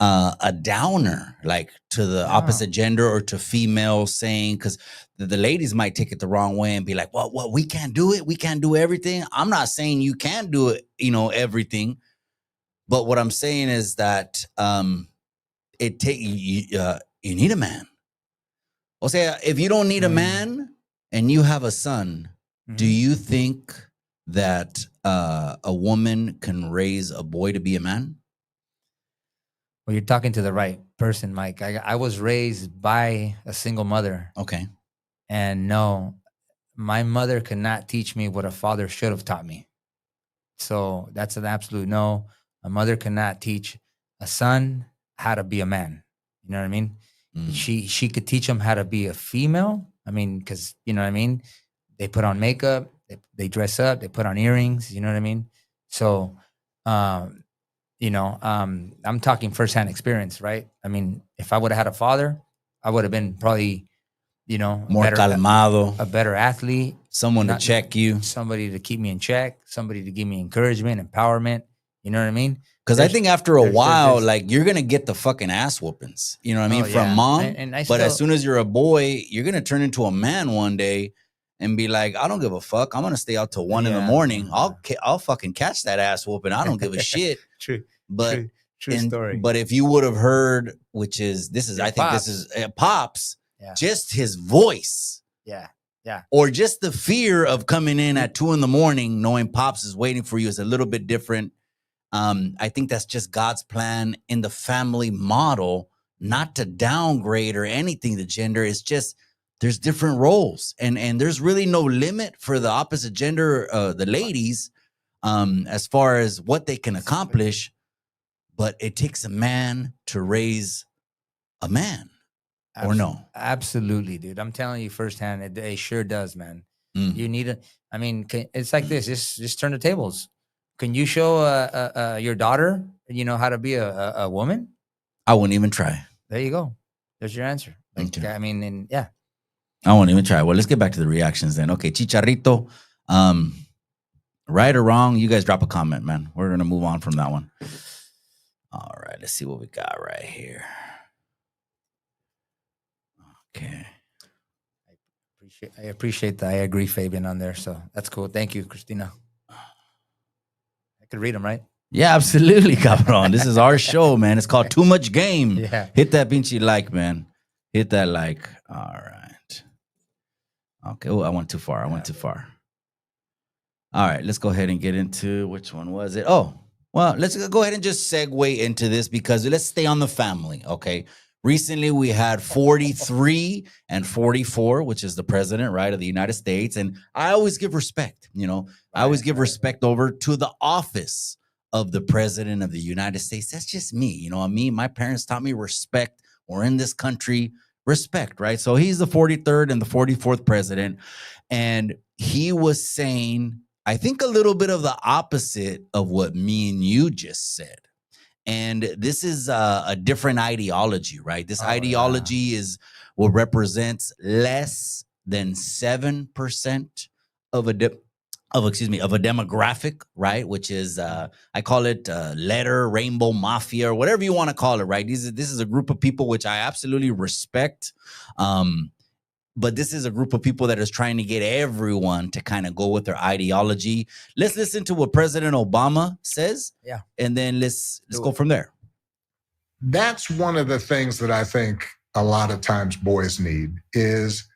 a downer, like to the opposite gender or to females, saying, because the ladies might take it the wrong way and be like, well, we can't do it. We can't do everything. I'm not saying you can't do it, everything. But what I'm saying is that you need a man. O sea, if you don't need a man and you have a son, do you think that a woman can raise a boy to be a man? Well, you're talking to the right person, Mike. I was raised by a single mother. Okay. And no, my mother could not teach me what a father should have taught me. So that's an absolute no. A mother cannot teach a son how to be a man. You know what I mean? She could teach him how to be a female. I mean, because, you know what I mean? They put on makeup, they dress up, they put on earrings. You know what I mean? So I'm talking firsthand experience, right? I mean, if I would have had a father, I would have been probably, More calmado, a better athlete, someone to check you. somebody to keep me in check, somebody to give me encouragement, empowerment. You know what I mean? Because I think after a while, there's- like you're gonna get the fucking ass whoopings. You know what I mean? Oh, From yeah. mom. And I But as still- soon as you're a boy, you're gonna turn into a man one day and be like, I don't give a fuck. I'm gonna stay out till 1 in the Yeah. morning. I'll fucking catch that ass whooping. I don't give a shit. True. But True story. But if you would have heard, which is this is Your I think pops. this is Pops, Yeah. just his voice. Yeah. Or just the fear of coming in at 2 in the morning, knowing Pops is waiting for you is a little bit different. I think that's just God's plan in the family model, not to downgrade or anything the gender. It's just there's different roles, and there's really no limit for the opposite gender, the ladies, as far as what they can accomplish. But it takes a man to raise a man, or no? Absolutely, dude. I'm telling you firsthand, it sure does, man. Mm. You need it's like this. Just turn the tables. Can you show your daughter, how to be a woman? I wouldn't even try. There you go. There's your answer. Like, Okay. I mean, and yeah. I won't even try. Well, let's get back to the reactions then. Okay, Chicharrito, right or wrong, you guys drop a comment, man. We're gonna move on from that one. All right, let's see what we got right here. Okay. I appreciate that. I agree, Fabian, on there. So that's cool. Thank you, Christina. I could read them, right? Yeah, absolutely, Cabron. This is our show, man. It's called Too Much Game. Yeah. Hit that pinchy like, man. Hit that like. All right. Okay. Oh, I went too far. All right, let's go ahead and get into which one was it? Oh, well, let's go ahead and just segue into this because let's stay on the family, okay? Recently, we had 43 and 44, which is the president, right, of the United States. And I always give respect, I always give respect over to the office of the president of the United States. That's just me, my parents taught me respect. We're in this country, respect, right? So he's the 43rd and the 44th president. And he was saying, I think, a little bit of the opposite of what me and you just said. And this is a different ideology, right? This ideology is what represents less than 7% of a demographic, right? Which is I call it letter rainbow mafia or whatever you want to call it, right? This is a group of people which I absolutely respect. But this is a group of people that is trying to get everyone to kind of go with their ideology. Let's listen to what President Obama says. Yeah. And then let's go from there. That's one of the things that I think a lot of times boys need is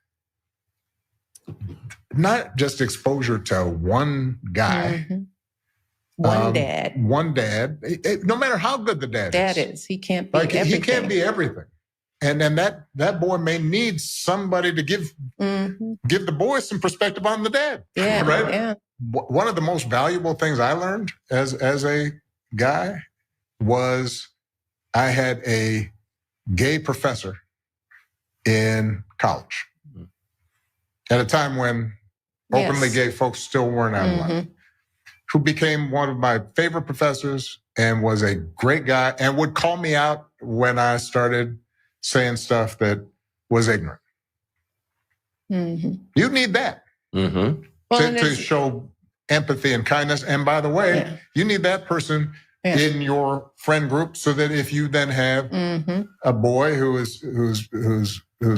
not just exposure to one guy. Mm-hmm. One dad. No matter how good the dad is. He can't be everything. He can't be everything. And then that boy may need somebody to give the boy some perspective on the dad. Yeah, right? Yeah. One of the most valuable things I learned as a guy was I had a gay professor in college at a time when openly gay folks still weren't out of line, who became one of my favorite professors and was a great guy and would call me out when I started saying stuff that was ignorant. You need that to show empathy and kindness. And by the way, you need that person in your friend group so that if you then have a boy who's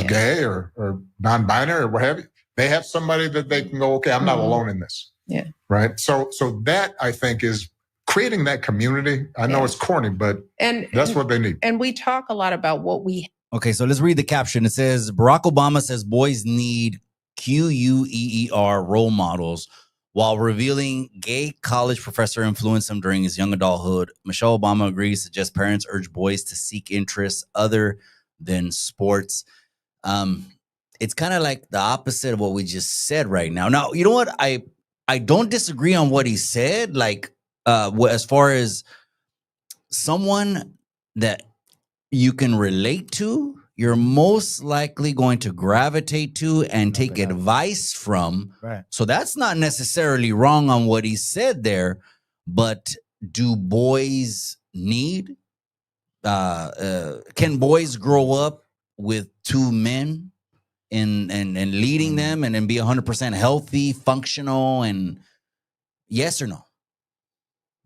gay or non-binary or what have you, they have somebody that they can go, okay, I'm not alone in this. Yeah. Right. So that I think is creating that community. I know it's corny, but that's what they need. And we talk a lot about what we. Okay, so let's read the caption. It says, Barack Obama says boys need QUEER role models while revealing gay college professor influenced him during his young adulthood. Michelle Obama agrees, suggests parents urge boys to seek interests other than sports. It's kind of like the opposite of what we just said right now. Now, you know what? I don't disagree on what he said. Like, as far as someone that you can relate to, you're most likely going to gravitate to and take advice from. Right. So that's not necessarily wrong on what he said there, but do boys need? Can boys grow up with two men and leading them and then be 100% healthy, functional, and yes or no?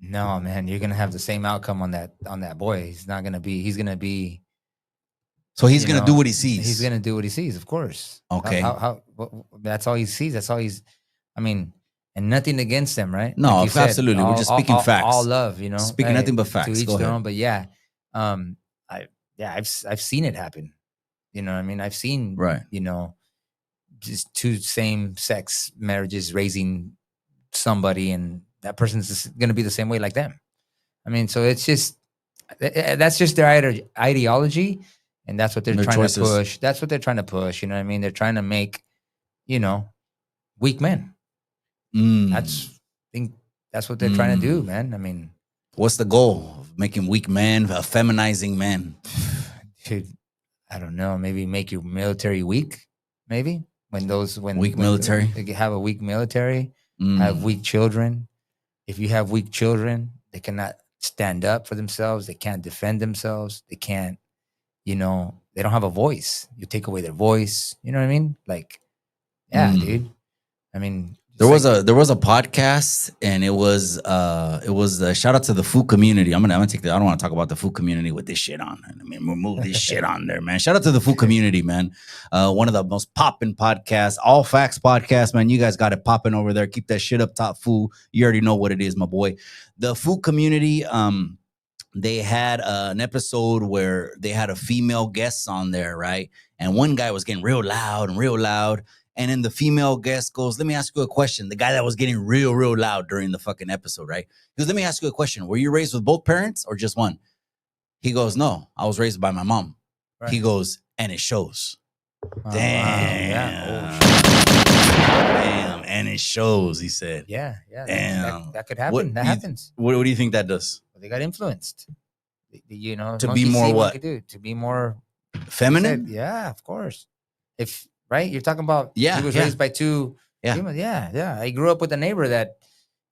No, man, you're gonna have the same outcome on that boy. He's not gonna be. He's gonna be. So he's you gonna know, do what he sees. He's gonna do what he sees, of course. Okay. That's all he sees. That's all he's. I mean, and nothing against them, right? No, Like you said, absolutely. We're just speaking facts. All love, you know. Speaking nothing but facts. To each Go their ahead. own. But yeah, I've seen it happen. You know what I mean? I've seen, Right. you know, just two same sex marriages raising somebody, and that person's going to be the same way like them. I mean, so it's just, that's just their ideology, and that's what they're Their trying choices. to push. That's what they're trying to push. You know what I mean? They're trying to make, you know, weak men. That's what they're trying to do, man. I mean, what's the goal of making weak men, feminizing men? dude, I don't know. Maybe make your military weak. Maybe when weak military, they have a weak military, have weak children. If you have weak children, they cannot stand up for themselves. They can't defend themselves. They can't, you know, they don't have a voice. You take away their voice. You know what I mean? Like, yeah, dude. I mean, there was a podcast, and it was shout out to the food community. I'm gonna take I don't want to talk about the food community with this shit on. I mean, remove this shit on there, man. Shout out to the food community, man. One of the most popping podcasts, All Facts podcast, man. You guys got it popping over there. Keep that shit up top, food. You already know what it is, my boy. The food community, they had an episode where they had a female guest on there, right? And one guy was getting real loud. And then the female guest goes, let me ask you a question. The guy that was getting real loud during the fucking episode, right? He goes, let me ask you a question. Were you raised with both parents or just one? He goes, no, I was raised by my mom. Right. He goes, and it shows. Damn. Wow. Damn. And it shows, he said. Yeah. Damn. That could happen. That happens. What do you think that does? They got influenced. You know, to be more what? To be more feminine? Yeah, of course. Right? You're talking about he was raised by two humans. Yeah. I grew up with a neighbor that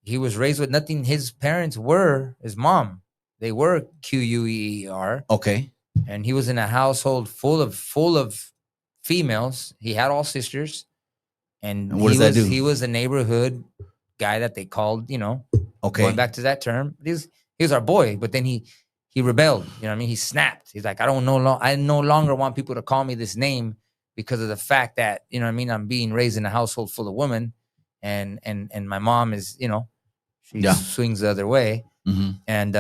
he was raised with nothing. His parents were his mom. They were Queer. Okay. And he was in a household full of females. He had all sisters. And what does that do? He was a neighborhood guy that they called, you know. Okay. Going back to that term. He was our boy, but then he rebelled. You know what I mean? He snapped. He's like, I no longer want people to call me this name, because of the fact that, you know what I mean, I'm being raised in a household full of women, and my mom is, you know, she swings the other way. Mm-hmm. And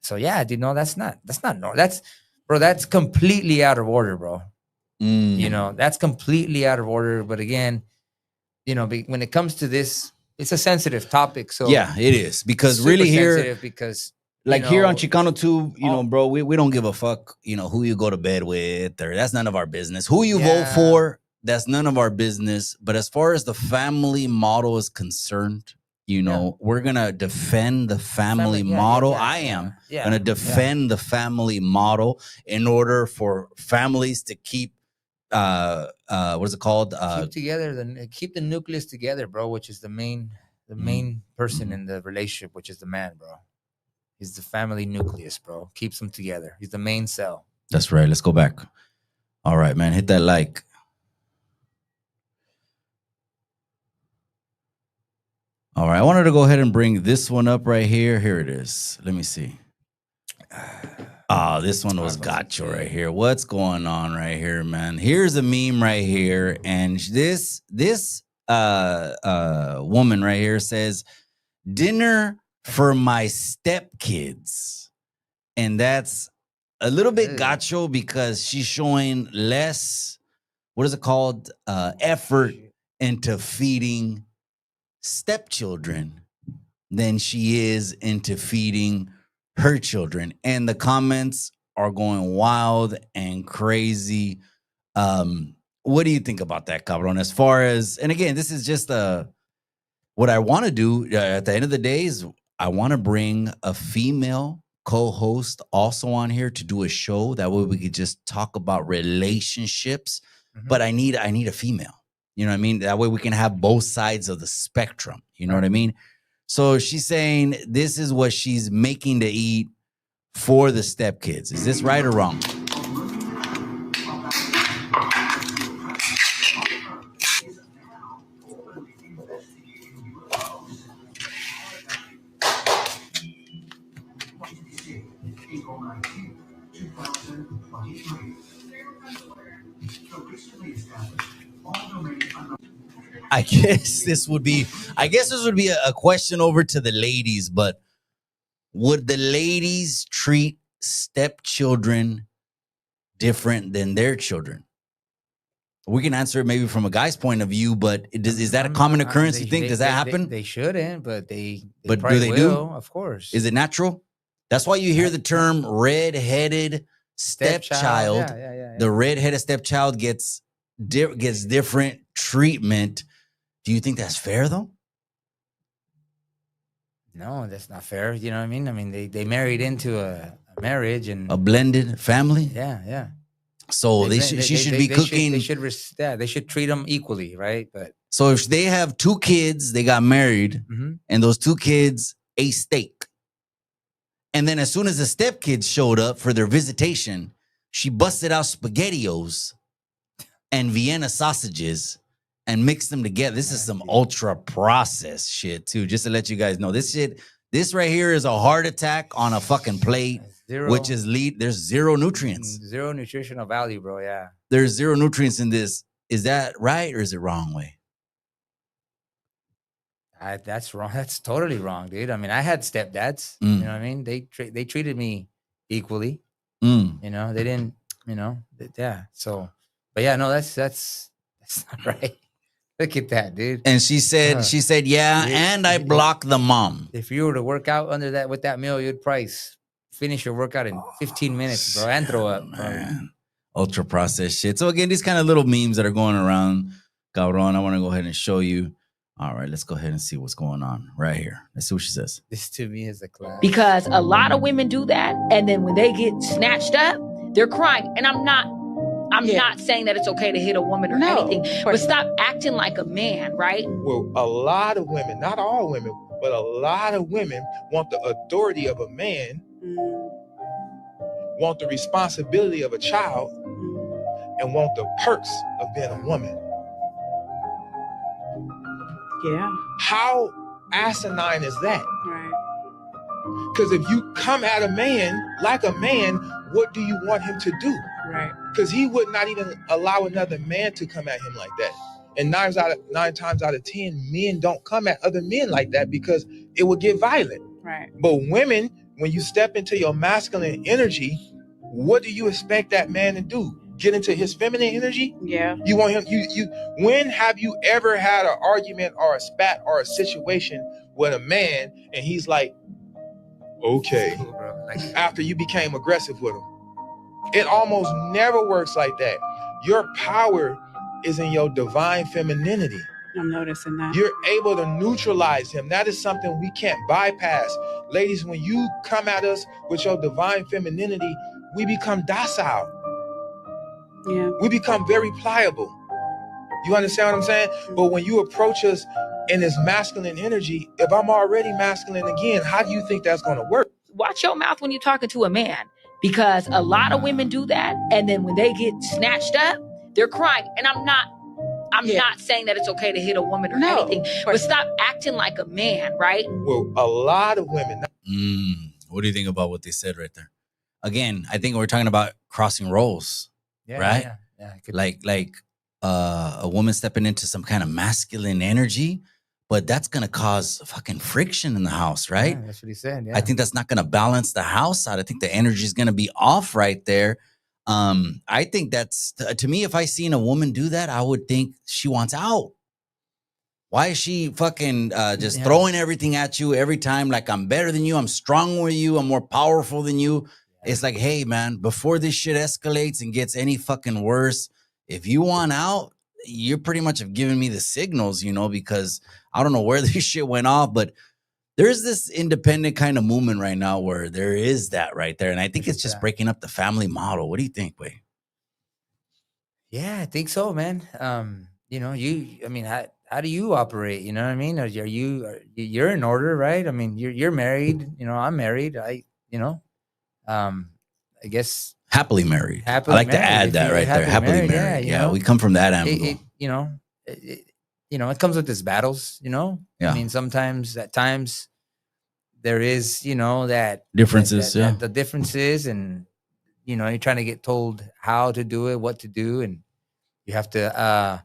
so yeah, dude, no, that's not normal. That's completely out of order, bro. You know, that's completely out of order. But again, you know, when it comes to this, it's a sensitive topic. So yeah, it is, because really here, because like, you know, here on Chicano Tube, you know, bro, we don't give a fuck, you know, who you go to bed with, or that's none of our business. Who you vote for, that's none of our business. But as far as the family model is concerned, you know, we're gonna defend the family model. I am gonna defend the family model in order for families to keep what is it called? Keep together, keep the nucleus together, bro, which is the main person in the relationship, which is the man, bro. He's the family nucleus, bro. Keeps them together. He's the main cell. That's right. Let's go back. All right, man. Hit that like. All right. I wanted to go ahead and bring this one up right here. Here it is. Let me see. This one was gotcha right here. What's going on right here, man? Here's a meme right here. And this woman right here says, dinner for my stepkids. And that's a little bit gacho, because she's showing less, what is it called? Effort into feeding stepchildren than she is into feeding her children. And the comments are going wild and crazy. What do you think about that, Cabron? As far as, and again, this is just what I want to do at the end of the day is I want to bring a female co-host also on here to do a show. That way we could just talk about relationships. Mm-hmm. But I need a female. You know what I mean? That way we can have both sides of the spectrum. You know what I mean? So she's saying this is what she's making to eat for the stepkids. Is this right or wrong? I guess this would be a question over to the ladies, but would the ladies treat stepchildren different than their children? We can answer it maybe from a guy's point of view, but is that a common occurrence? You think? Does that happen? They shouldn't, but they But do probably they will, do? of course. Is it natural? That's why you hear the term red-headed stepchild. Yeah. The red-headed stepchild gets different treatment. Do you think that's fair though? No, that's not fair. You know what I mean? I mean, they married into a marriage and A blended family. yeah. So she should be cooking. They should treat them equally, right? But so if they have 2 kids, they got married, and those 2 kids ate steak. And then as soon as the stepkids showed up for their visitation, she busted out SpaghettiOs and Vienna sausages and mixed them together. This is some ultra processed shit too, just to let you guys know. This right here is a heart attack on a fucking plate, which is there's 0 nutrients. 0 nutritional value, bro, yeah. There's 0 nutrients in this. Is that right or is it wrong way? That's wrong. That's totally wrong, dude. I mean, I had stepdads. You know what I mean? They treated me equally. You know, they didn't. You know, yeah. So, but yeah, no, that's not right. Look at that, dude. And she said, yeah, and I blocked the mom. If you were to work out with that meal, you'd probably finish your workout in 15 minutes, bro, and throw up. Man. Ultra processed shit. So again, these kind of little memes that are going around, Cabron, I want to go ahead and show you. All right, let's go ahead and see what's going on right here. Let's see what she says. This to me is a class. Because a lot of women do that, and then when they get snatched up, they're crying. And I'm not saying that it's okay to hit a woman or anything, but stop acting like a man, right? Well, a lot of women, not all women, but a lot of women want the authority of a man, want the responsibility of a child, and want the perks of being a woman. Yeah. How asinine is that? Right. Because if you come at a man like a man, what do you want him to do? Right. Because he would not even allow another man to come at him like that. And 9 times out of 10, men don't come at other men like that because it would get violent. Right. But women, when you step into your masculine energy, what do you expect that man to do? Get into his feminine energy? Yeah. You want him, when have you ever had an argument or a spat or a situation with a man and he's like, okay, after you became aggressive with him? It almost never works like that. Your power is in your divine femininity. I'm noticing that. You're able to neutralize him. That is something we can't bypass. Ladies, when you come at us with your divine femininity, we become docile. Yeah. We become very pliable. You understand what I'm saying? But when you approach us in this masculine energy, if I'm already masculine again, how do you think that's going to work? Watch your mouth when you're talking to a man, because a lot of women do that, and then when they get snatched up, they're crying. And I'm not saying that it's okay to hit a woman or anything, but stop acting like a man, right? Well, a lot of women. What do you think about what they said right there? Again, I think we're talking about crossing roles, right? Yeah. Like a woman stepping into some kind of masculine energy, but that's gonna cause fucking friction in the house, right? Yeah, that's what he said. Yeah. I think that's not gonna balance the house out. I think the energy is gonna be off right there. I think that's to me. If I seen a woman do that, I would think she wants out. Why is she fucking just throwing everything at you every time? Like, I'm better than you. I'm stronger than you. I'm more powerful than you. Yeah. It's like, hey, man, before this shit escalates and gets any fucking worse, if you want out, you're pretty much have given me the signals, you know, because I don't know where this shit went off, but there's this independent kind of movement right now where there is that right there. And I think it's just breaking up the family model. What do you think, Wade? Yeah, I think so, man. You know, how do you operate? You know what I mean? You're in order, right? I mean, you're married, you know, I'm married. I guess happily married. Happily I like to married. add If that you- right there. Happily married. you Yeah, know, we come from that angle. it comes with its battles, Yeah. I mean, sometimes at times there is, that Differences, that the differences, and you're trying to get told how to do it, what to do, and you have to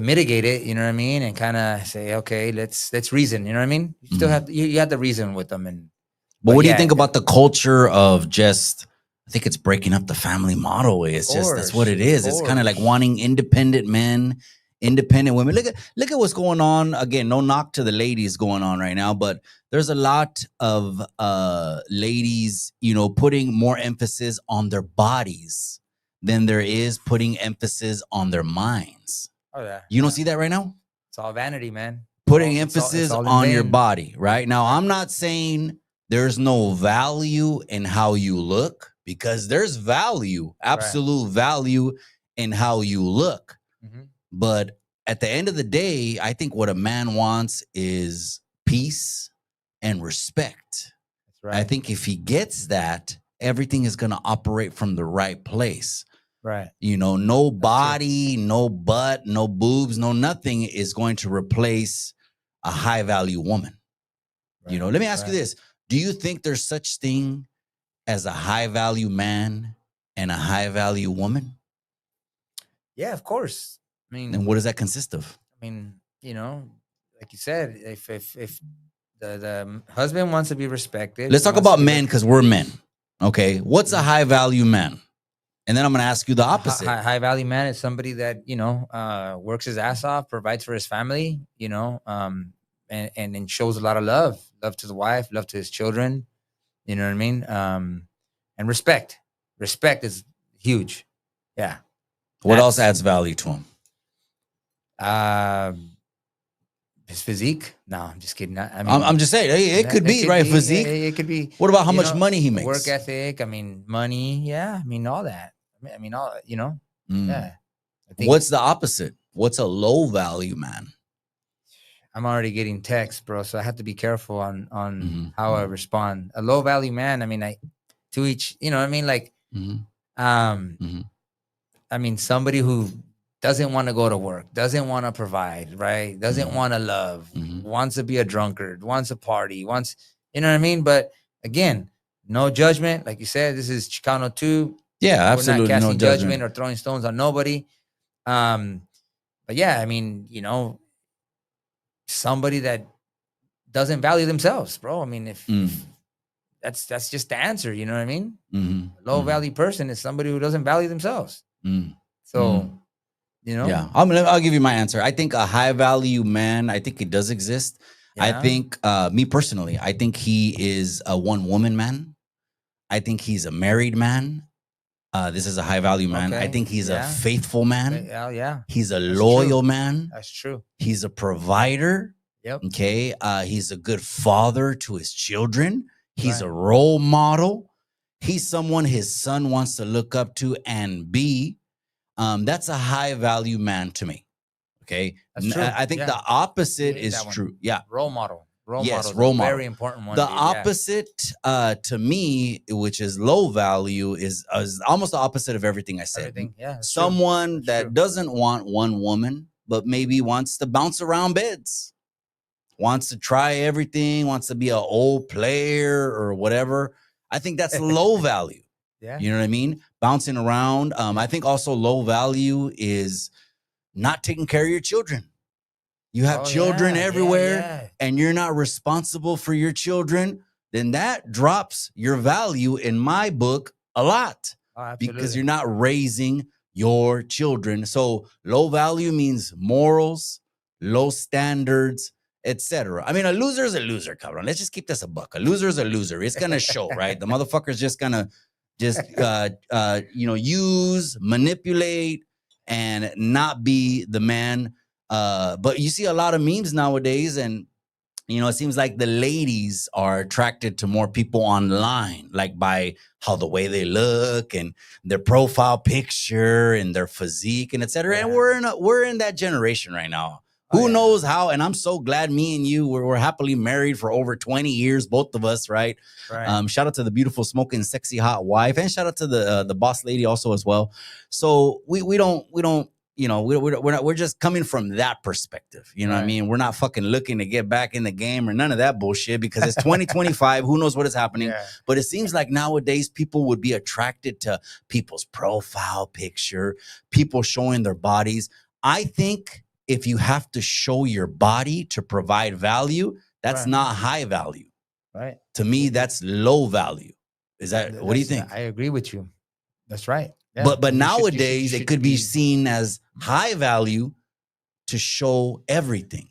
mitigate it, you know what I mean, and kind of say, okay, let's reason, you know what I mean. You still have you have to reason with them, but what do you think about the culture of just? I think it's breaking up the family model. It's just that's what it is. It's kind of like wanting independent men, independent women. Look at what's going on. Again, no knock to the ladies going on right now, but there's a lot of ladies, putting more emphasis on their bodies than there is putting emphasis on their minds. Oh yeah. You don't see that right now? It's all vanity, man. Putting emphasis on your body, right? Now, I'm not saying there's no value in how you look, because there's value, absolute value in how you look. But at the end of the day, I think what a man wants is peace and respect. That's right. I think if he gets that, everything is going to operate from the right place. Right. No body, no butt, no boobs, no nothing is going to replace a high value woman. Right. Let me ask you this. Do you think there's such thing as a high value man and a high value woman? Yeah, of course. I mean, and what does that consist of? I mean, like you said, if the husband wants to be respected. Let's talk about men, because we're men. Okay. What's a high value man? And then I'm going to ask you the opposite. High value man is somebody that, works his ass off, provides for his family, and shows a lot of love to the wife, love to his children. You know what I mean? And respect. Respect is huge. Yeah. What else adds value to him? His physique? No, I'm just kidding. I'm just saying, it could be, right? Physique. It could be. What about how much money he makes? Work ethic. I mean, money. Yeah. I mean, all that. I mean, all, Yeah. I think, what's the opposite? What's a low value man? I'm already getting texts, bro, so I have to be careful on how I respond. A low value man, I mean, to each, I mean, like, I mean, somebody who doesn't want to go to work, doesn't want to provide, right? Doesn't want to love, wants to be a drunkard, wants to party, wants, you know what I mean? But again, no judgment. Like you said, this is Chicano 2. Yeah, absolutely. We're not casting no judgment or throwing stones on nobody. But yeah, I mean, somebody that doesn't value themselves, bro. I mean, if that's just the answer, you know what I mean? A low value person is somebody who doesn't value themselves. So, yeah, I'll give you my answer. I think a high value man, I think it does exist. Yeah. I think, me personally, I think he is a one woman man. I think he's a married man. This is a high value man. Okay. I think he's a faithful man. Yeah. He's a loyal man. That's true. He's a provider. Yep. Okay. He's a good father to his children. He's a role model. He's someone his son wants to look up to and be. That's a high value man to me. Okay. That's true. I think the opposite is true. Yeah. Role model. Role model. Very important one. The opposite to me, which is low value, is almost the opposite of everything I said. Yeah. Someone that doesn't want one woman, but maybe wants to bounce around beds, wants to try everything, wants to be an old player or whatever. I think that's low value. Yeah. You know what I mean? Bouncing around. I think also low value is not taking care of your children. You have children everywhere and you're not responsible for your children, then that drops your value in my book a lot. Because you're not raising your children. So low value means morals, low standards, etc. I mean, a loser is a loser, cabrón. Let's just keep this a buck. A loser is a loser. It's gonna show, right? The motherfucker's just gonna use, manipulate, and not be the man. But you see a lot of memes nowadays, and it seems like the ladies are attracted to more people online, like by how the way they look and their profile picture and their physique and etc. And we're in that generation right now. Who knows how? And I'm so glad me and you we're happily married for over 20 years, both of us, right? Shout out to the beautiful, smoking, sexy, hot wife, and shout out to the boss lady also as well. So we don't you know, we're just coming from that perspective. You know what I mean? We're not fucking looking to get back in the game or none of that bullshit because it's 2025. Who knows what is happening? But it seems like nowadays people would be attracted to people's profile picture, people showing their bodies. I think if you have to show your body to provide value, that's not high value. Right. To me, that's low value. Is that, what do you think? I agree with you. That's right. Yeah. But nowadays it could be seen as high value to show everything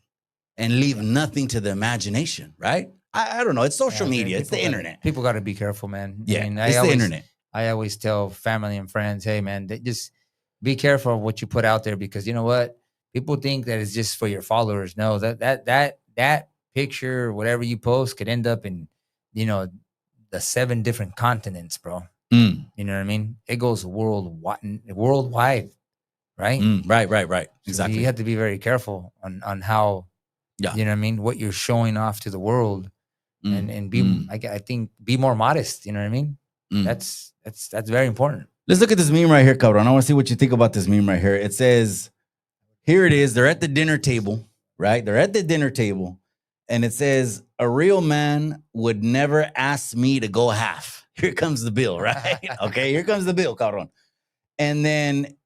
and leave nothing to the imagination, right? I don't know. It's social media. It's the internet. People got to be careful, man. Yeah, I mean, it's the internet. I always tell family and friends, hey, man, just be careful of what you put out there because you know what? People think that it's just for your followers. No, that picture, whatever you post, could end up in, you know, the 7 different continents, bro. You know what I mean? It goes worldwide, right? Right. So exactly. you have to be very careful on how, you know what I mean, what you're showing off to the world, and be, I think, be more modest. You know what I mean? That's very important. Let's look at this meme right here, Cabron. I want to see what you think about this meme right here. It says, here it is. They're at the dinner table, right? They're at the dinner table, and it says, a real man would never ask me to go half. Here comes the bill, right? Okay, here comes the bill, Cabron. And then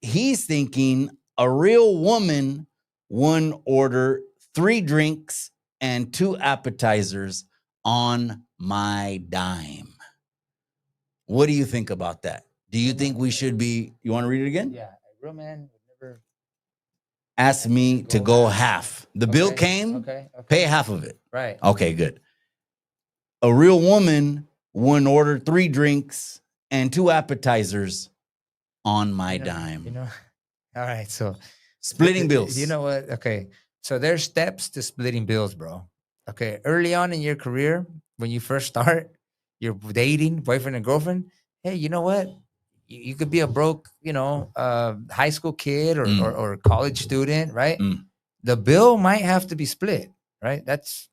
he's thinking a real woman wouldn't order 3 drinks and 2 appetizers on my dime. What do you think about that? Do you think we should be, you want to read it again? Yeah, a real man would never ask me to go half. The bill came, pay half of it. Right. Okay, good. A real woman wouldn't order 3 drinks and 2 appetizers on my dime. You know, all right. So splitting bills. You know what? Okay. So there's steps to splitting bills, bro. Okay. Early on in your career, when you first start, you're dating, boyfriend and girlfriend. Hey, you know what? You could be a broke, you know, high school kid or college student, right? The bill might have to be split, right? That's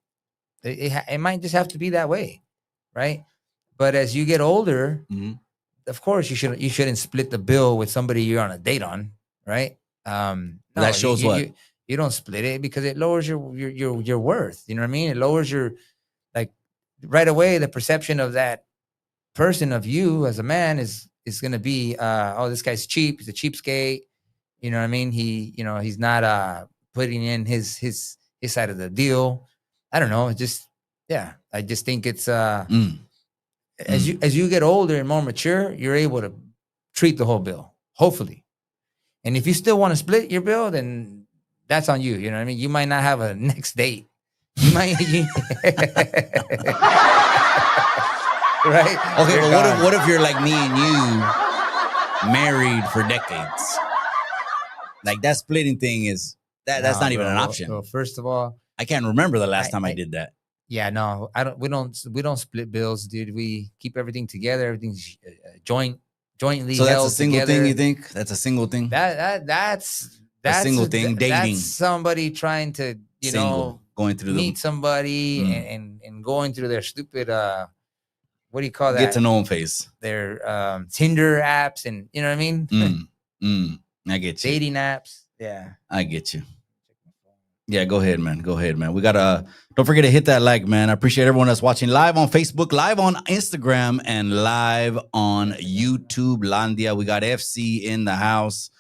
it might just have to be that way, right? But as you get older, of course you shouldn't split the bill with somebody you're on a date on, right? No, that shows you don't split it because it lowers your worth. You know what I mean? It lowers your, like, right away the perception of that person of you as a man is going to be, oh, this guy's cheap. He's a cheapskate. You know what I mean? He's not putting in his side of the deal. I don't know. I just think it's as you get older and more mature, you're able to treat the whole bill, hopefully. And if you still want to split your bill, then that's on you. You know what I mean? You might not have a next date. You might right? Okay, well, what if you're like me and you, married for decades? Like, that splitting thing is that's not even an option. So first of all, I can't remember the last time I did that. Yeah, no, I don't. We don't split bills, dude. We keep everything together. Everything's jointly. So that's held a single together. thing. You think that's a single thing? That's a single thing. Dating. That's somebody trying to going through meet somebody and going through their stupid what do you call that? Get to know them phase. Their Tinder apps, and you know what I mean. I get you. Dating apps. Yeah, I get you. Yeah, go ahead, man. Go ahead, man. We gotta, don't forget to hit that like, man. I appreciate everyone that's watching live on Facebook, live on Instagram, and live on YouTube Landia. We got FC in the house.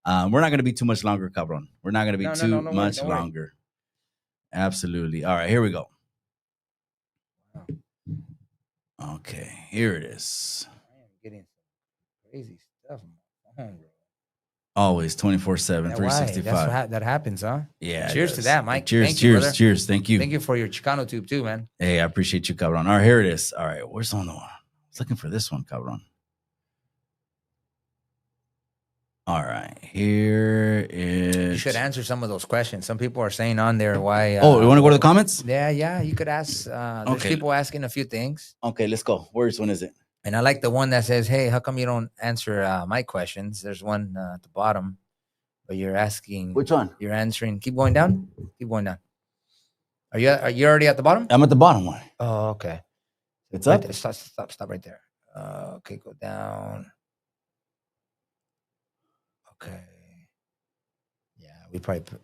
We're not gonna be too much longer, cabron. We're not gonna be too much longer. Absolutely. All right, here we go. Okay, here it is. I am getting some crazy stuff on my phone, bro. Always 24/7, 365. That happens, huh? Yeah. Cheers to that, Mike. Cheers, Thank cheers, you, cheers. Thank you. Thank you for your Chicano tube too, man. Hey, I appreciate you, cabron. All right, here it is. All right, where's the one? I was looking for this one, cabron. All right, here is. You should answer some of those questions. Some people are saying on there why. You want to go to the comments? Yeah. You could ask. There's people asking a few things. Okay, let's go. Which one is it? And I like the one that says, "Hey, how come you don't answer my questions?" There's one at the bottom. But you're asking. Which one? You're answering. Keep going down. Keep going down. Are you already at the bottom? I'm at the bottom one. Oh, okay. It's Right up. there. Stop right there. Okay, go down. Okay. Yeah, we probably put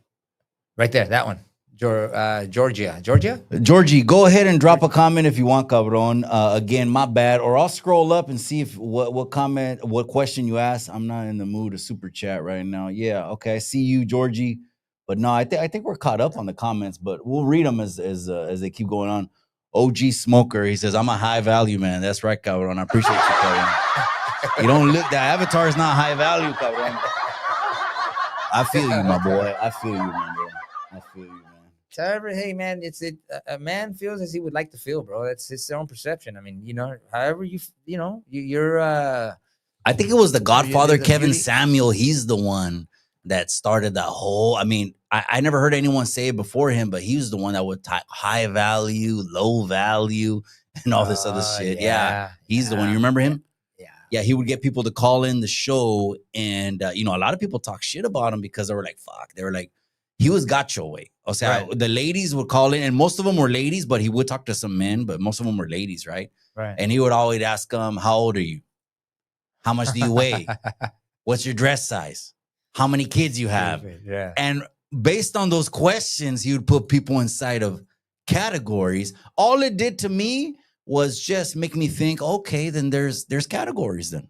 right there. That one. Georgia. Georgie, go ahead and drop a comment if you want, cabron. Again, my bad. Or I'll scroll up and see if what comment, what question you asked. I'm not in the mood to super chat right now. Yeah, okay. I see you, Georgie. But no, I think we're caught up on the comments, but we'll read them as they keep going on. OG Smoker, he says, I'm a high value man. That's right, cabron. I appreciate you, cabron. You don't look, the avatar is not high value, cabron. I feel you, my boy. I feel you, man, bro. I feel you, man. However, hey man, a man feels as he would like to feel, bro. That's his own perception. I mean, however you're. I think it was the Godfather, Kevin beauty. Samuel. He's the one that started that whole. I mean, I never heard anyone say it before him, but he was the one that would type high value, low value, and all this other shit. Yeah, he's the one. You remember him? Yeah, he would get people to call in the show, and a lot of people talk shit about him because they were like, "Fuck," they were like. He was gacho way. O sea, the ladies would call in, and most of them were ladies, but he would talk to some men, but most of them were ladies, right? Right. And he would always ask them, how old are you? How much do you weigh? What's your dress size? How many kids you have? Yeah. And based on those questions, he would put people inside of categories. All it did to me was just make me think, okay, then there's categories then.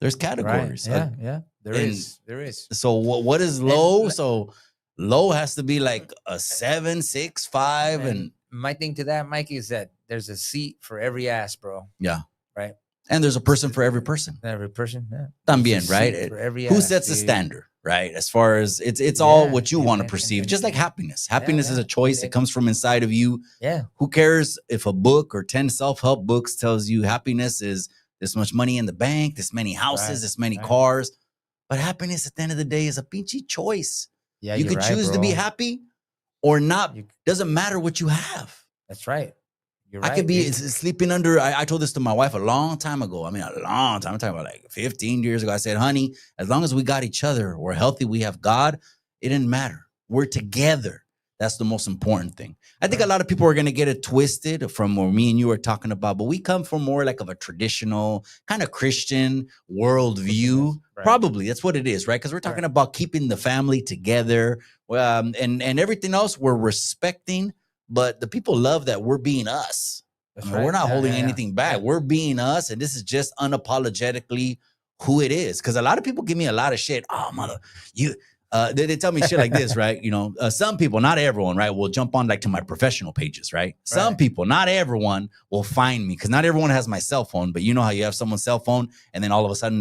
There's categories. Right. Yeah. There is. So what is low? So low has to be like a 7, 6, 5. And my thing to that, Mikey, is that there's a seat for every ass, bro. Yeah. Right. And there's a person for every person. Every person. Yeah. También, right? For every Who ass, sets the dude. standard, right? As far as it's all what you want to perceive, just like happiness. Happiness is a choice. It comes from inside of you. Yeah. Who cares if a book or 10 self-help books tells you happiness is this much money in the bank, this many houses, this many cars. But happiness at the end of the day is a pinchy choice. Yeah, you could choose to be happy or not. Doesn't matter what you have. That's right. I could be sleeping under. I told this to my wife a long time ago. I mean, a long time. I'm talking about like 15 years ago. I said, honey, as long as we got each other, we're healthy, we have God, it didn't matter. We're together. That's the most important thing. I think a lot of people are going to get it twisted from what me and you are talking about, but we come from more like of a traditional kind of Christian worldview. Right. Probably that's what it is, right? Because we're talking about keeping the family together, and everything else we're respecting, but the people love that we're being us. I mean, we're not holding anything back. We're being us, and this is just unapologetically who it is. Because a lot of people give me a lot of shit. Oh, mother, you. They tell me shit like this, right? Some people, not everyone, right, will jump on like to my professional pages, right? Some people, not everyone, will find me because not everyone has my cell phone. But you know how you have someone's cell phone, and then all of a sudden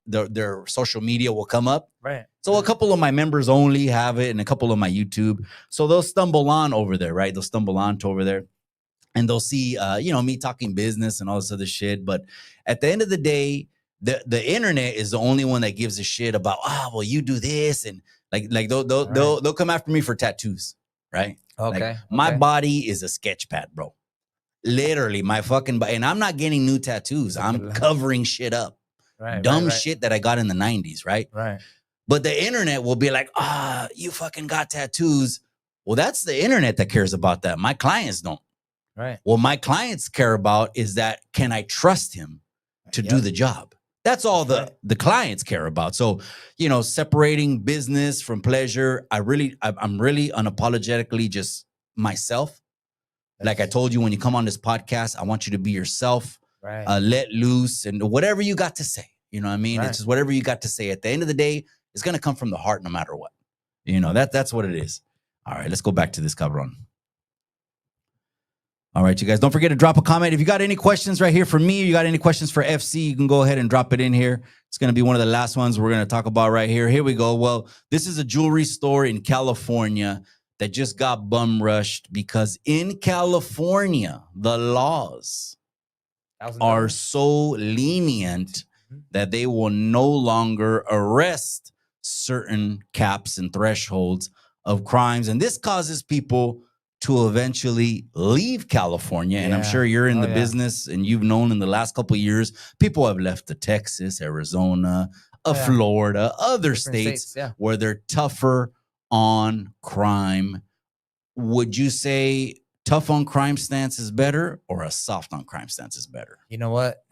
their social media will come up. Right. So a couple of my members only have it, and a couple of my YouTube. So they'll stumble on over there, right? They'll stumble on to over there, and they'll see, me talking business and all this other shit. But at the end of the day, the internet is the only one that gives a shit about, well, you do this, and like they'll come after me for tattoos, right? Okay. Like, my body is a sketch pad, bro. Literally, my fucking body, and I'm not getting new tattoos. I'm covering shit up, dumb shit that I got in the 90s, right? Right. But the internet will be like, you fucking got tattoos. Well, that's the internet that cares about that. My clients don't. Right. What my clients care about is that, can I trust him to do the job? That's all the clients care about. So, separating business from pleasure, I'm really unapologetically just myself. Like I told you, when you come on this podcast, I want you to be yourself, let loose, and whatever you got to say. You know what I mean? It's just whatever you got to say. At the end of the day, it's going to come from the heart no matter what. That's what it is. All right, let's go back to this, cabron. All right, you guys, don't forget to drop a comment. If you got any questions right here for me, or you got any questions for FC, you can go ahead and drop it in here. It's going to be one of the last ones we're going to talk about right here. Here we go. Well, this is a jewelry store in California that just got bum rushed because in California, the laws are so lenient that they will no longer arrest certain caps and thresholds of crimes. And this causes people to eventually leave California. And I'm sure you're in the business, and you've known in the last couple of years, people have left to Texas, Arizona, of Yeah. Florida, other Different states yeah. where they're tougher on crime. Would you say tough on crime stance is better or a soft on crime stance is better? You know what?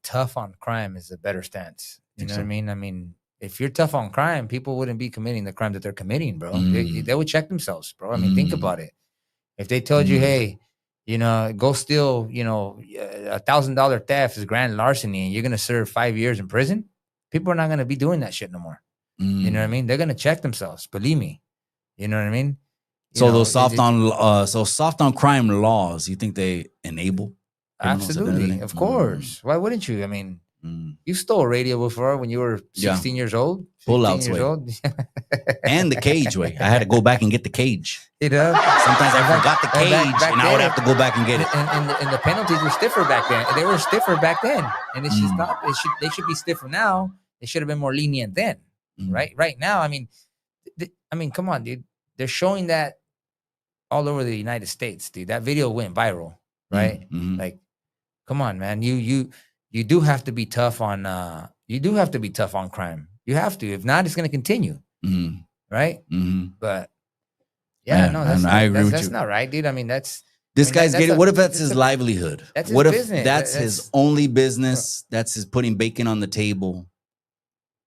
Tough on crime is a better stance. You know what I mean? I mean, if you're tough on crime, people wouldn't be committing the crime that they're committing, bro. They would check themselves, bro. I mean, think about it. If they told you, hey, you know, go steal, you know, $1,000 theft is grand larceny and you're going to serve 5 years in prison, people are not going to be doing that shit no more. You know what I mean? They're going to check themselves. Believe me. You know what I mean? So those soft on crime laws, you think they enable? Absolutely. Of course. Why wouldn't you? I mean, you stole a radio before when you were 16 years old. Pull-outs way. And the cage way. I had to go back and get the cage. You know? Sometimes I forgot the cage and I would have to go back and get it. And the penalties were stiffer back then. They were stiffer back then. And it's just not, they should be stiffer now. They should have been more lenient then. Right now, I mean, come on, dude. They're showing that all over the United States, dude. That video went viral, right? Like, come on, man. You do have to be tough on crime. You have to. If not, it's going to continue, right? But I agree with you. That's not right, dude. I mean, guy's getting. What if that's his livelihood? That's his what if business. that's his only business? That's his putting bacon on the table.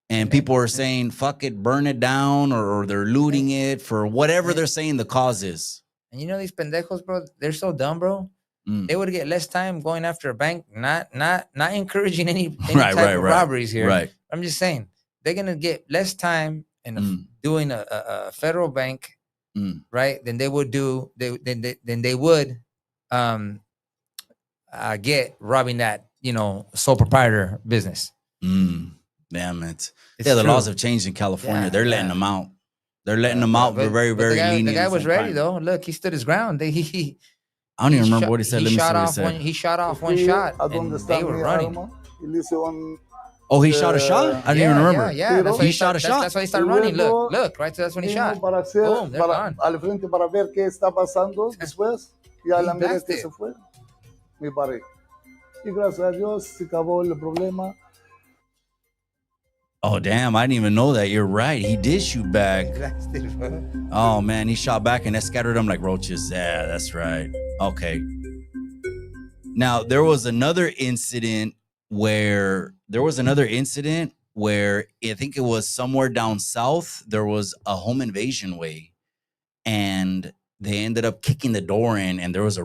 And people are saying, fuck it, burn it down, or they're looting it for whatever they're saying the cause is. And you know, these pendejos, bro, they're so dumb, bro. They would get less time going after a bank, not encouraging any type of robberies here. Right. I'm just saying, they're going to get less time in doing a federal bank, right, than they would do, than they would get robbing that, you know, sole proprietor business. Damn it. The laws have changed in California. They're letting them out. They're letting them out. They're very, very lenient. The guy was ready, though. Look, he stood his ground. I don't even remember what he said. Let me see what he said. He shot off one shot, and they were running. Oh, he shot a shot? I didn't even remember. Yeah. He shot a shot? That's why he started running. Look, right? So that's when he shot. Boom, they're gone. Al frente para ver qué está pasando después. Y a la miré que se fue. Me paré. Y gracias a Dios se acabó el problema. Oh, damn. I didn't even know that. You're right. He did shoot back. Oh, man. He shot back and that scattered them like roaches. Yeah, that's right. Okay. Now, there was another incident where I think it was somewhere down south. There was a home invasion way. And they ended up kicking the door in, and there was a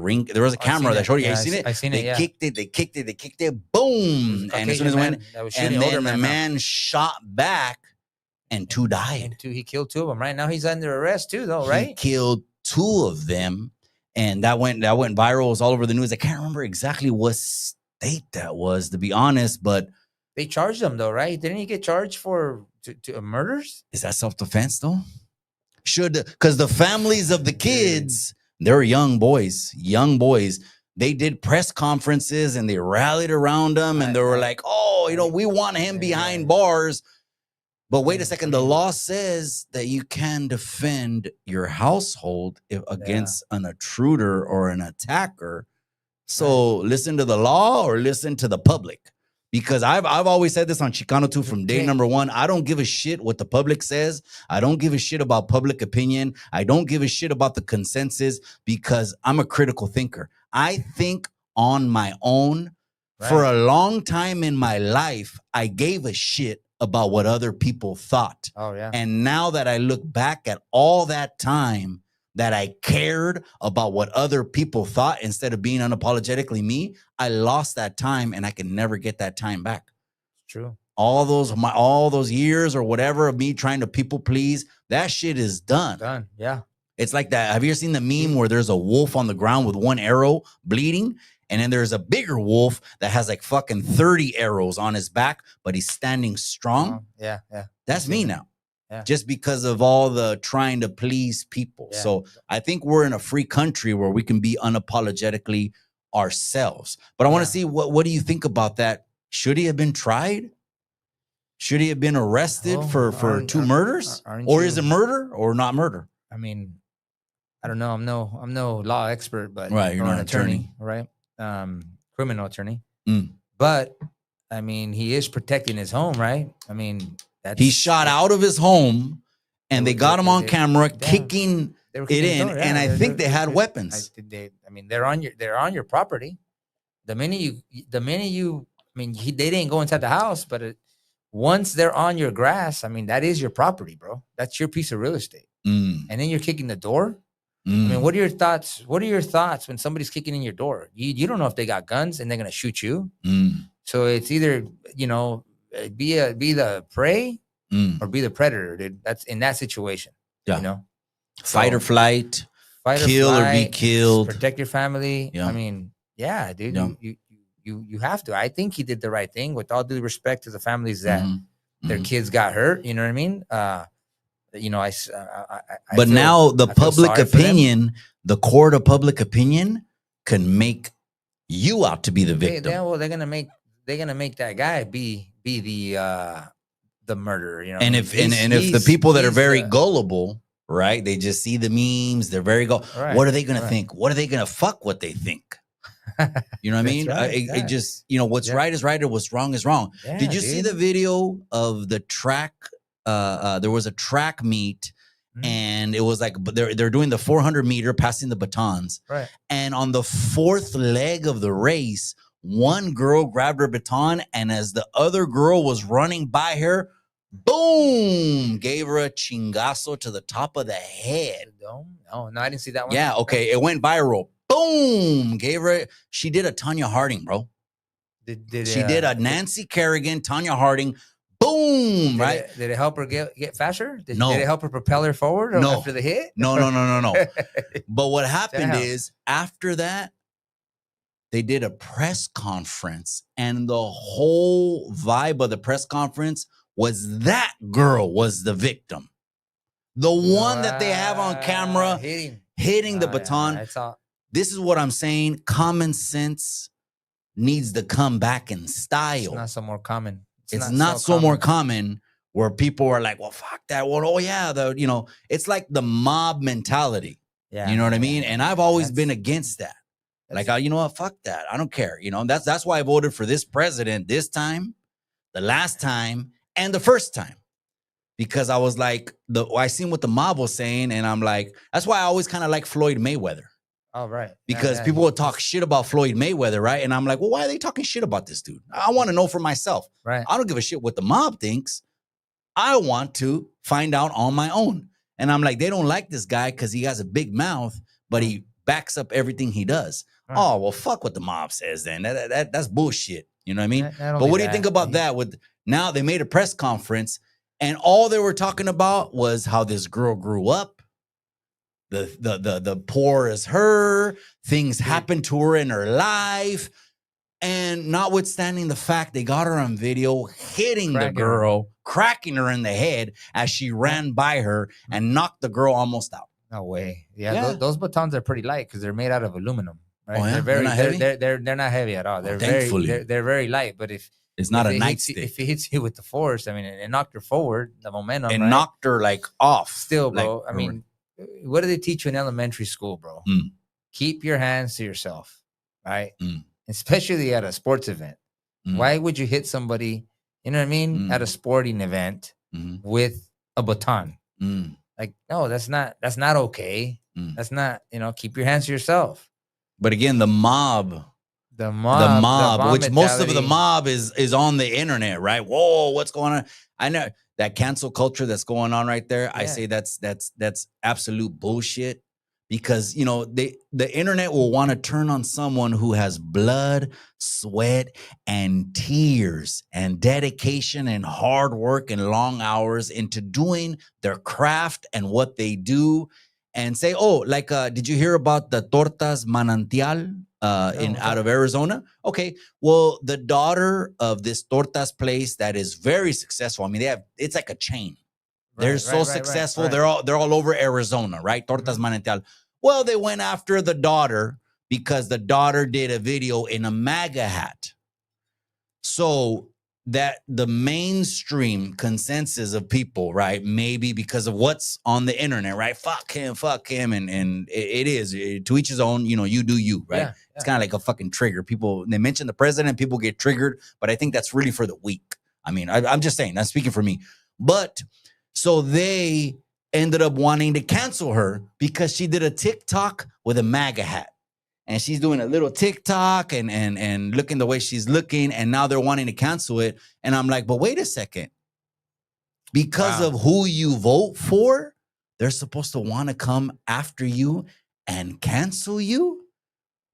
camera that showed you. Yeah, you seen it? I seen it. They kicked it. Boom! And as soon as it went, and then the man shot back, and 2 died. He killed 2 of them. Right now, he's under arrest too, though. Right? He killed 2 of them, and that went viral. It was all over the news. I can't remember exactly what state that was, to be honest, but they charged him though, right? Didn't he get charged for murders? Is that self-defense though? Because the families of the kids, they're young boys. They did press conferences and they rallied around him and they were like, oh, you know, we want him behind bars. But wait a second, the law says that you can defend your household against an intruder or an attacker. So listen to the law or listen to the public. Because I've always said this on Chicano 2 from day number 1. I don't give a shit what the public says. I don't give a shit about public opinion. I don't give a shit about the consensus because I'm a critical thinker. I think on my own. Right. For a long time in my life, I gave a shit about what other people thought. Oh, yeah. And now that I look back at all that time that I cared about what other people thought instead of being unapologetically me, I lost that time and I can never get that time back. True. All those years or whatever of me trying to people please, that shit is done. Done. Yeah. It's like that. Have you ever seen the meme where there's a wolf on the ground with 1 arrow bleeding? And then there's a bigger wolf that has like fucking 30 arrows on his back, but he's standing strong. Yeah. That's me now. Yeah. Just because of all the trying to please people. Yeah. So I think we're in a free country where we can be unapologetically ourselves. But I want to see what do you think about that? Should he have been tried? Should he have been arrested for 2 murders? Or is it murder or not murder? I mean, I don't know. I'm no law expert, but right, you're not an attorney, right? Criminal attorney. But I mean, he is protecting his home, right? I mean, He shot out of his home, and they got him on camera kicking They were it kicking in, the door, and I think they had weapons. I mean, they're on your property. The minute you, I mean, they didn't go inside the house, but once they're on your grass, I mean, that is your property, bro. That's your piece of real estate. And then you're kicking the door. I mean, what are your thoughts? What are your thoughts when somebody's kicking in your door? You don't know if they got guns and they're gonna shoot you. So it's either, you know, be the prey or be the predator, dude. That's in that situation. Yeah. You know, Fight or flight, kill or be killed. Protect your family. Yeah. I mean, yeah, dude. Yeah. You have to. I think he did the right thing, with all due respect to the families that their kids got hurt. You know what I mean? You know, but now the public opinion, the court of public opinion, can make you out to be the victim. Well, they're gonna make that guy be the murderer. You know, and if the people that are very gullible, right? They just see the memes. They're very Right, what are they gonna think? What are they gonna fuck what they think? You know what I mean? It just, you know, what's right is right, or what's wrong is wrong. Yeah, Did you see the video of the track? There was a track meet, and it was like they're doing the 400 meter, passing the batons. Right. And on the fourth leg of the race, one girl grabbed her baton, and as the other girl was running by her, boom, gave her a chingazo to the top of the head. No, I didn't see that one. Yeah, okay, it went viral. Boom, gave her. She did a Tanya Harding, bro. She did a Nancy Kerrigan, Tanya Harding. Boom, right? Did it help her get faster? Did No. it help her propel her forward after the hit? No. But what happened is, after that, they did a press conference, and the whole vibe of the press conference was that girl was the victim. The one that they have on camera hitting the baton. This is what I'm saying. Common sense needs to come back in style. It's not so more common. It's not so more common where people are like, well, fuck that. Well, oh yeah, it's like the mob mentality. Yeah, you know what I mean? And I've always been against that. Like, you know what? Fuck that. I don't care. You know, that's why I voted for this president this time, the last time, and the first time. Because I was like, I seen what the mob was saying, and I'm like, that's why I always kind of like Floyd Mayweather. Oh, right. Because people would talk shit about Floyd Mayweather, right? And I'm like, well, why are they talking shit about this dude? I want to know for myself. Right. I don't give a shit what the mob thinks. I want to find out on my own. And I'm like, they don't like this guy because he has a big mouth, but he backs up everything he does. Right. Oh, well, fuck what the mob says then. That's bullshit. You know what I mean? But what do you think about that? Now they made a press conference, and all they were talking about was how this girl grew up. The poor as her, things happened to her in her life. And notwithstanding the fact they got her on video hitting the girl, cracking her in the head as she ran by her and knocked the girl almost out. No way. Yeah. Those batons are pretty light because they're made out of aluminum. Right? Oh, yeah? They're not heavy? They're not heavy at all. They're they're very light. But if it's not a nightstick, if it hits you with the force, I mean, it knocked her forward, the momentum. It knocked her like off. Still, bro. Like, I mean, what do they teach you in elementary school, bro? Keep your hands to yourself, right? Especially at a sports event. Why would you hit somebody, you know what I mean, at a sporting event with a baton? Like, no, that's not okay. That's not, keep your hands to yourself. But again, the mob, which most of the mob is on the internet, right? Whoa, what's going on? I know that cancel culture that's going on right there. Yeah. I say that's absolute bullshit, because the internet will want to turn on someone who has blood, sweat, and tears and dedication and hard work and long hours into doing their craft and what they do, and say, oh, like, did you hear about the Tortas Manantial out of Arizona? Okay, well, the daughter of this tortas place that is very successful. I mean, it's like a chain. They're so successful. They're all over Arizona, right? Tortas Manantial. Well, they went after the daughter because the daughter did a video in a MAGA hat. So that the mainstream consensus of people, right, maybe because of what's on the internet, right? Fuck him. And it is to each his own, you do you, right? Yeah. It's kind of like a fucking trigger. People, they mention the president, people get triggered, but I think that's really for the weak. I mean, I'm just saying, I'm speaking for me. But so they ended up wanting to cancel her because she did a TikTok with a MAGA hat. And she's doing a little TikTok and looking the way she's looking. And now they're wanting to cancel it. And I'm like, but wait a second. Because of who you vote for, they're supposed to want to come after you and cancel you?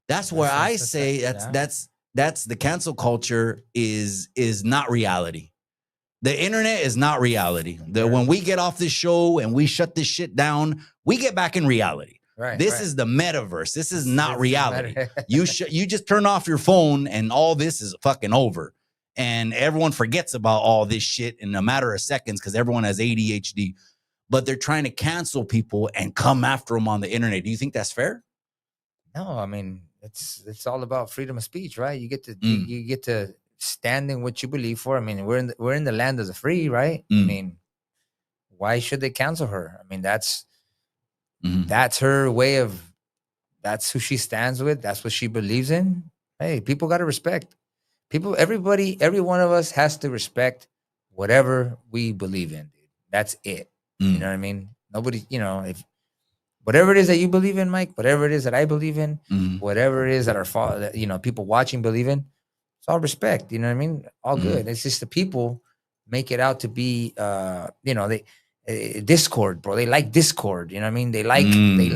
That's where I say that's the cancel culture is not reality. The internet is not reality. When we get off this show and we shut this shit down, we get back in reality. Right. This is the metaverse. This is not reality. You just turn off your phone and all this is fucking over. And everyone forgets about all this shit in a matter of seconds because everyone has ADHD. But they're trying to cancel people and come after them on the internet. Do you think that's fair? No, I mean it's all about freedom of speech, right? You get to you get to stand in what you believe for. I mean, we're in the land of the free, right? I mean, why should they cancel her? I mean, that's her way of. That's who she stands with. That's what she believes in. Hey, people got to respect. Everybody, every one of us has to respect whatever we believe in, dude. That's it. You know what I mean? Nobody, if whatever it is that you believe in, Mike, whatever it is that I believe in, whatever it is that our people watching believe in, it's all respect. You know what I mean? All good. It's just the people make it out to be, discord, bro. They like discord. You know what I mean? They like, you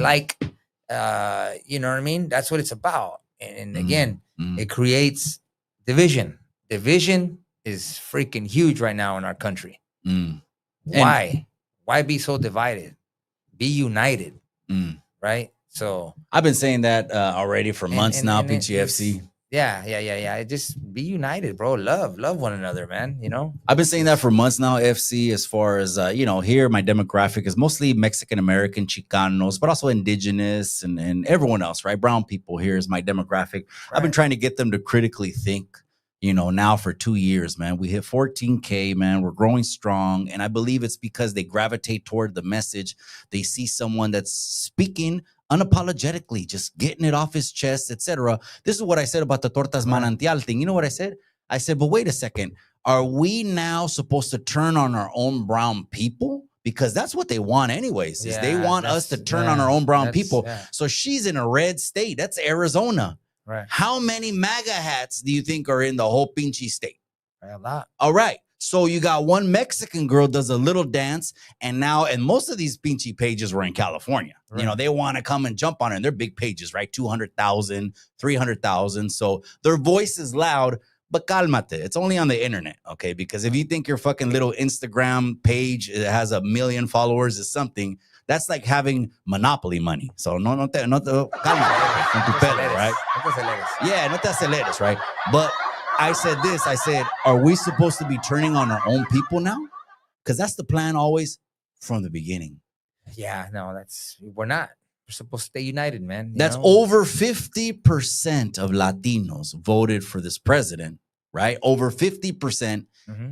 know what I mean? That's what it's about. And again, it creates division. Division is freaking huge right now in our country. Why? Why be so divided? Be united, right? So I've been saying that already for months now, Pinchy FC. Yeah. Just be united, bro. Love one another, man. I've been saying that for months now, FC, as far as, here, my demographic is mostly Mexican-American, Chicanos, but also indigenous and everyone else, right? Brown people here is my demographic. Right. I've been trying to get them to critically think, now for 2 years, man. We hit 14K, man. We're growing strong. And I believe it's because they gravitate toward the message. They see someone that's speaking unapologetically, just getting it off his chest, etc. This is what I said about the Tortas Manantial thing. You know what I said? I said, but wait a second. Are we now supposed to turn on our own brown people? Because that's what they want anyways, is they want us to turn on our own brown people. Yeah. So she's in a red state. That's Arizona. Right. How many MAGA hats do you think are in the whole pinchy state? A lot. All right. So you got one Mexican girl does a little dance, and most of these pinchy pages were in California. Right. They want to come and jump on it, and they're big pages, right? 200,000, 300,000. So their voice is loud, but calmate. It's only on the internet, okay? Because if you think your fucking little Instagram page has 1 million followers is something, that's like having monopoly money. So no te calmate, right? Yeah, no te aceleres, right? But I said, are we supposed to be turning on our own people now? Because that's the plan always from the beginning. Yeah, no, we're not. We're supposed to stay united, man. That's over 50% of Latinos voted for this president, right? Over 50%.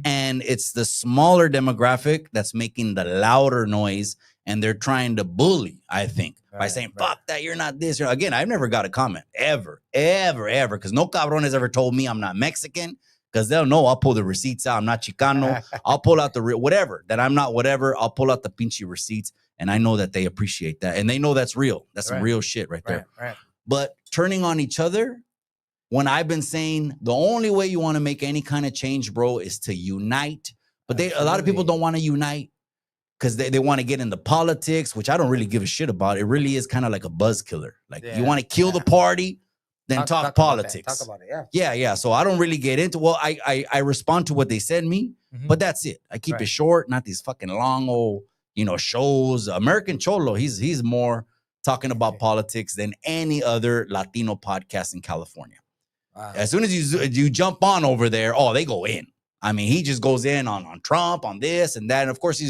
And it's the smaller demographic that's making the louder noise. And they're trying to bully, I think, by saying, fuck that, you're not this. Again, I've never got a comment, ever. Because no cabron has ever told me I'm not Mexican, because they'll know I'll pull the receipts out. I'm not Chicano. I'll pull out the whatever, that I'm not whatever. I'll pull out the pinchy receipts. And I know that they appreciate that. And they know that's real. That's some real shit right there. Right. But turning on each other, when I've been saying the only way you want to make any kind of change, bro, is to unite. But a lot of people don't want to unite. Because they want to get into politics, which I don't really give a shit about. It really is kind of like a buzz killer. Like, you want to kill the party, then talk politics. Talk about it, yeah. Yeah. So I don't really get into. Well, I respond to what they send me, but that's it. I keep it short, not these fucking long old shows. American Cholo, he's more talking about politics than any other Latino podcast in California. Wow. As soon as you jump on over there, they go in. I mean, he just goes in on Trump, on this and that, and of course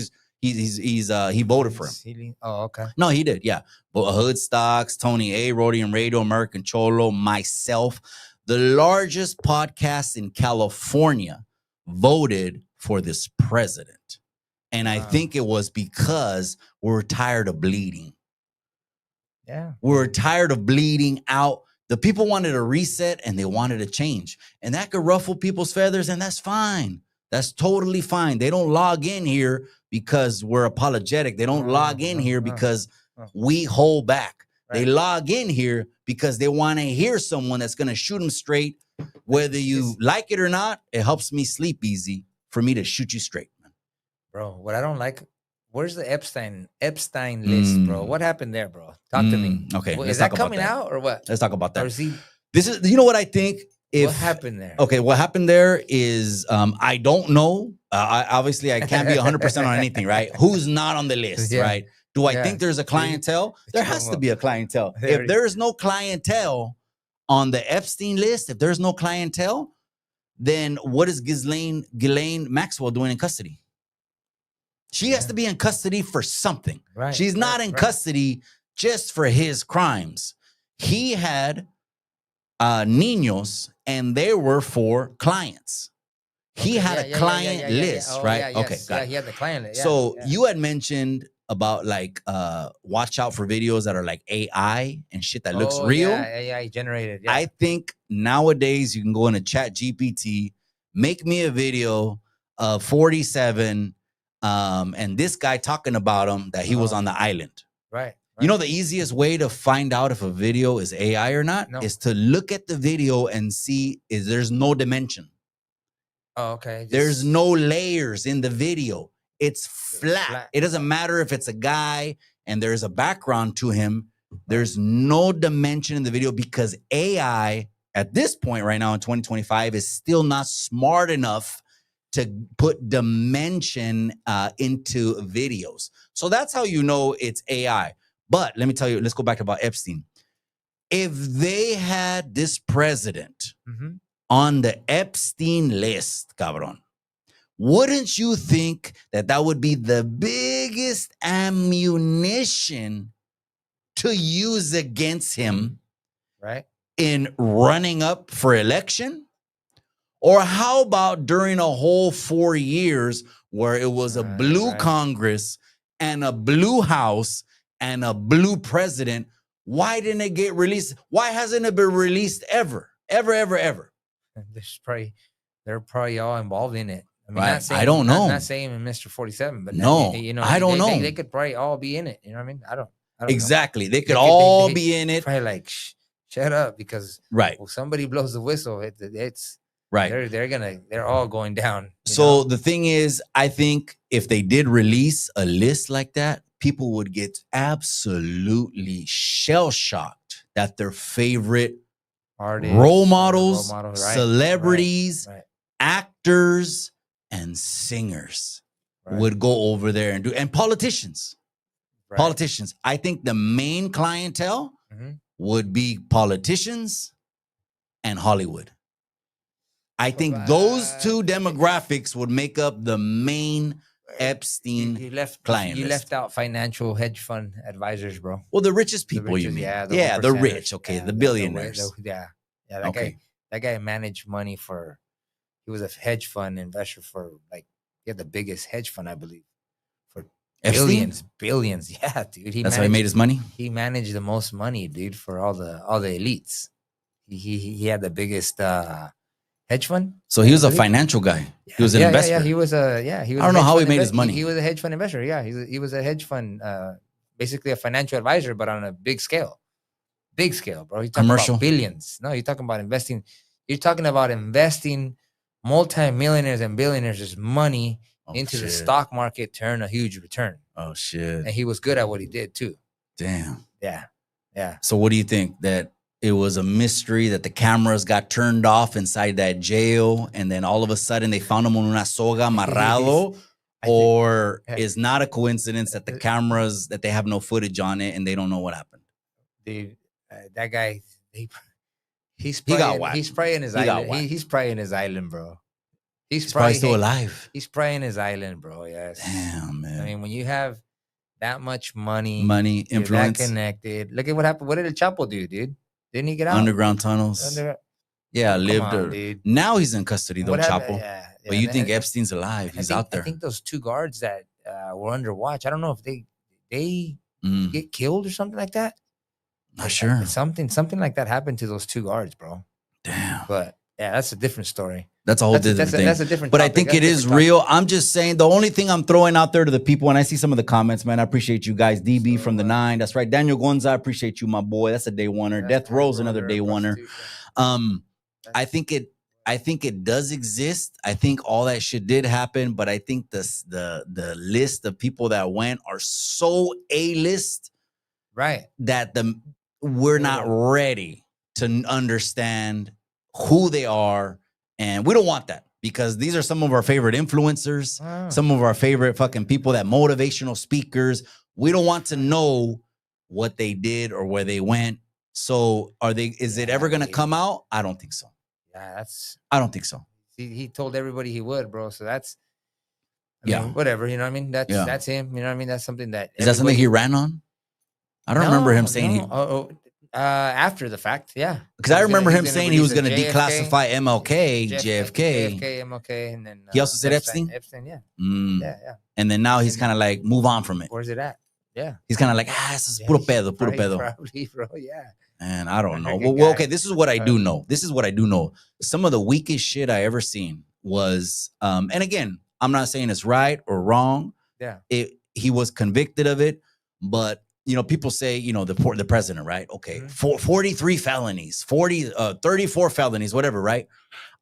he voted for him. Oh, okay. No, he did. Yeah. But Hood Stocks, Tony A, Rodian Radio, American Cholo, myself, the largest podcast in California voted for this president. And I think it was because we're tired of bleeding. Yeah. We're tired of bleeding out. The people wanted a reset and they wanted a change. And that could ruffle people's feathers, and that's fine. That's totally fine. They don't log in here because we're apologetic. They don't log in here because we hold back. They log in here because they want to hear someone that's going to shoot them straight. Whether you like it or not, it helps me sleep easy for me to shoot you straight. Bro, what I don't like, where's the Epstein list, bro? What happened there, bro? Talk to me. Okay, Well, let's is that talk about coming that. out or what? Let's talk about that. Or is he, This is, you know what I think? what happened there? Okay, what happened there is I don't know. Obviously, I can't be 100% on anything, right? Who's not on the list, right? Do I think there's a clientele? There has to be a clientele. If there's no clientele on the Epstein list, if there's no clientele, then what is Ghislaine Maxwell doing in custody? She has to be in custody for something. Right. She's not in custody just for his crimes. He had niños, and they were for clients. He had a client list, right? Yeah, okay, got it. He had the client list. So you had mentioned about like watch out for videos that are like AI and shit that looks real. Yeah, AI generated. Yeah. I think nowadays you can go into Chat GPT, make me a video of 47, and this guy talking about him that he was on the island. Right. You know, the easiest way to find out if a video is AI or not is to look at the video and see if there's no dimension. Oh, okay. There's no layers in the video. It's flat. It doesn't matter if it's a guy and there's a background to him. There's no dimension in the video because AI at this point right now in 2025 is still not smart enough to put dimension into videos. So that's how you know it's AI. But let me tell you, let's go back about Epstein. If they had this president on the Epstein list, cabron, wouldn't you think that that would be the biggest ammunition to use against him, right, in running up for election? Or how about during a whole 4 years where it was a blue Congress and a blue House and a blue president? Why didn't it get released? Why hasn't it been released ever? Ever? They're probably all involved in it. I mean, Right. I don't know. Not saying Mr. 47, but No, you know, I don't know. They could probably all be in it. You know what I mean? I don't Exactly. know. They could all be in it. Probably like, shut up, because Right. well, somebody blows the whistle. It's right. They're all going down. So the thing is, I think if they did release a list like that, people would get absolutely shell-shocked that their favorite artists, role models, right, celebrities, right. actors, and singers would go over there and do, and politicians. Politicians. I think the main clientele would be politicians and Hollywood. I think those two demographics would make up the main Epstein client You list. left out financial hedge fund advisors, bro. Well, the richest people, you mean? Yeah, the rich. Okay, the billionaires. That guy managed money for. He was a hedge fund investor for he had the biggest hedge fund, I believe, for Epstein? billions. Yeah, dude. That's how he made his money. He managed the most money, dude, for all the elites. He had the biggest hedge fund. So he was a financial guy. He was an investor. Yeah, he was a He was. I don't know how he made his money. He was a hedge fund investor. Yeah, he was a hedge fund, basically a financial advisor, but on a big scale. Big scale, bro. You're talking Commercial. about billions. No, you're talking about investing. You're talking about investing multi-millionaires and billionaires' money into the stock market to earn a huge return. Oh shit! And he was good at what he did too. Damn. Yeah. So what do you think? That it was a mystery that the cameras got turned off inside that jail, and then all of a sudden they found him on una soga amarrado, or is not a coincidence that the cameras, that they have no footage on it and they don't know what happened? Dude, that guy, he's got whacked. He's probably in his island. He's probably in his island, bro. He's probably still alive. He's probably in his island, bro. Yes. Damn, man. I mean, when you have that much money, influence, that connected. Look at what happened. What did El Chapo do, dude? Didn't he get out? Underground tunnels. Lived. Now he's in custody, though, Chapo. But you think Epstein's alive? He's out there. I think those two guards that were under watch, I don't know if they get killed or something like that. Not sure. Something like that happened to those two guards, bro. Damn. But Yeah, that's a different story. That's a whole different thing. That's a different but topic. I think it is real. I'm just saying, the only thing I'm throwing out there to the people, and I see some of the comments, man, I appreciate you guys. DB from the 9. That's right. Daniel Gonza, I appreciate you, my boy. That's a day oneer. Death Row's another day oneer. I think it does exist. I think all that shit did happen, but I think the list of people that went are so A-list, right? That we're not ready to understand who they are, and we don't want that because these are some of our favorite influencers, some of our favorite fucking people, that motivational speakers. We don't want to know what they did or where they went. So is it ever going to come out? I don't think so. Yeah, I don't think so. He told everybody he would, bro. So that's, I mean, whatever, you know what I mean? That's him, you know what I mean? That's something that. Is that something he ran on? I don't remember him saying after the fact, yeah. Because I remember him saying he was going to declassify MLK, JFK, MLK, and then he also said Epstein. Epstein, yeah. Yeah. And then now he's kind of like, move on from it. Where's it at? Yeah. He's kind of like, this is puro pedo, puro pedo. Probably, bro. Yeah. And I don't know. Well, okay, this is what I do know. Some of the weakest shit I ever seen was, and again, I'm not saying it's right or wrong. Yeah. He was convicted of it, but people say, the president, right? Okay, 43 felonies, 34 felonies, whatever, right?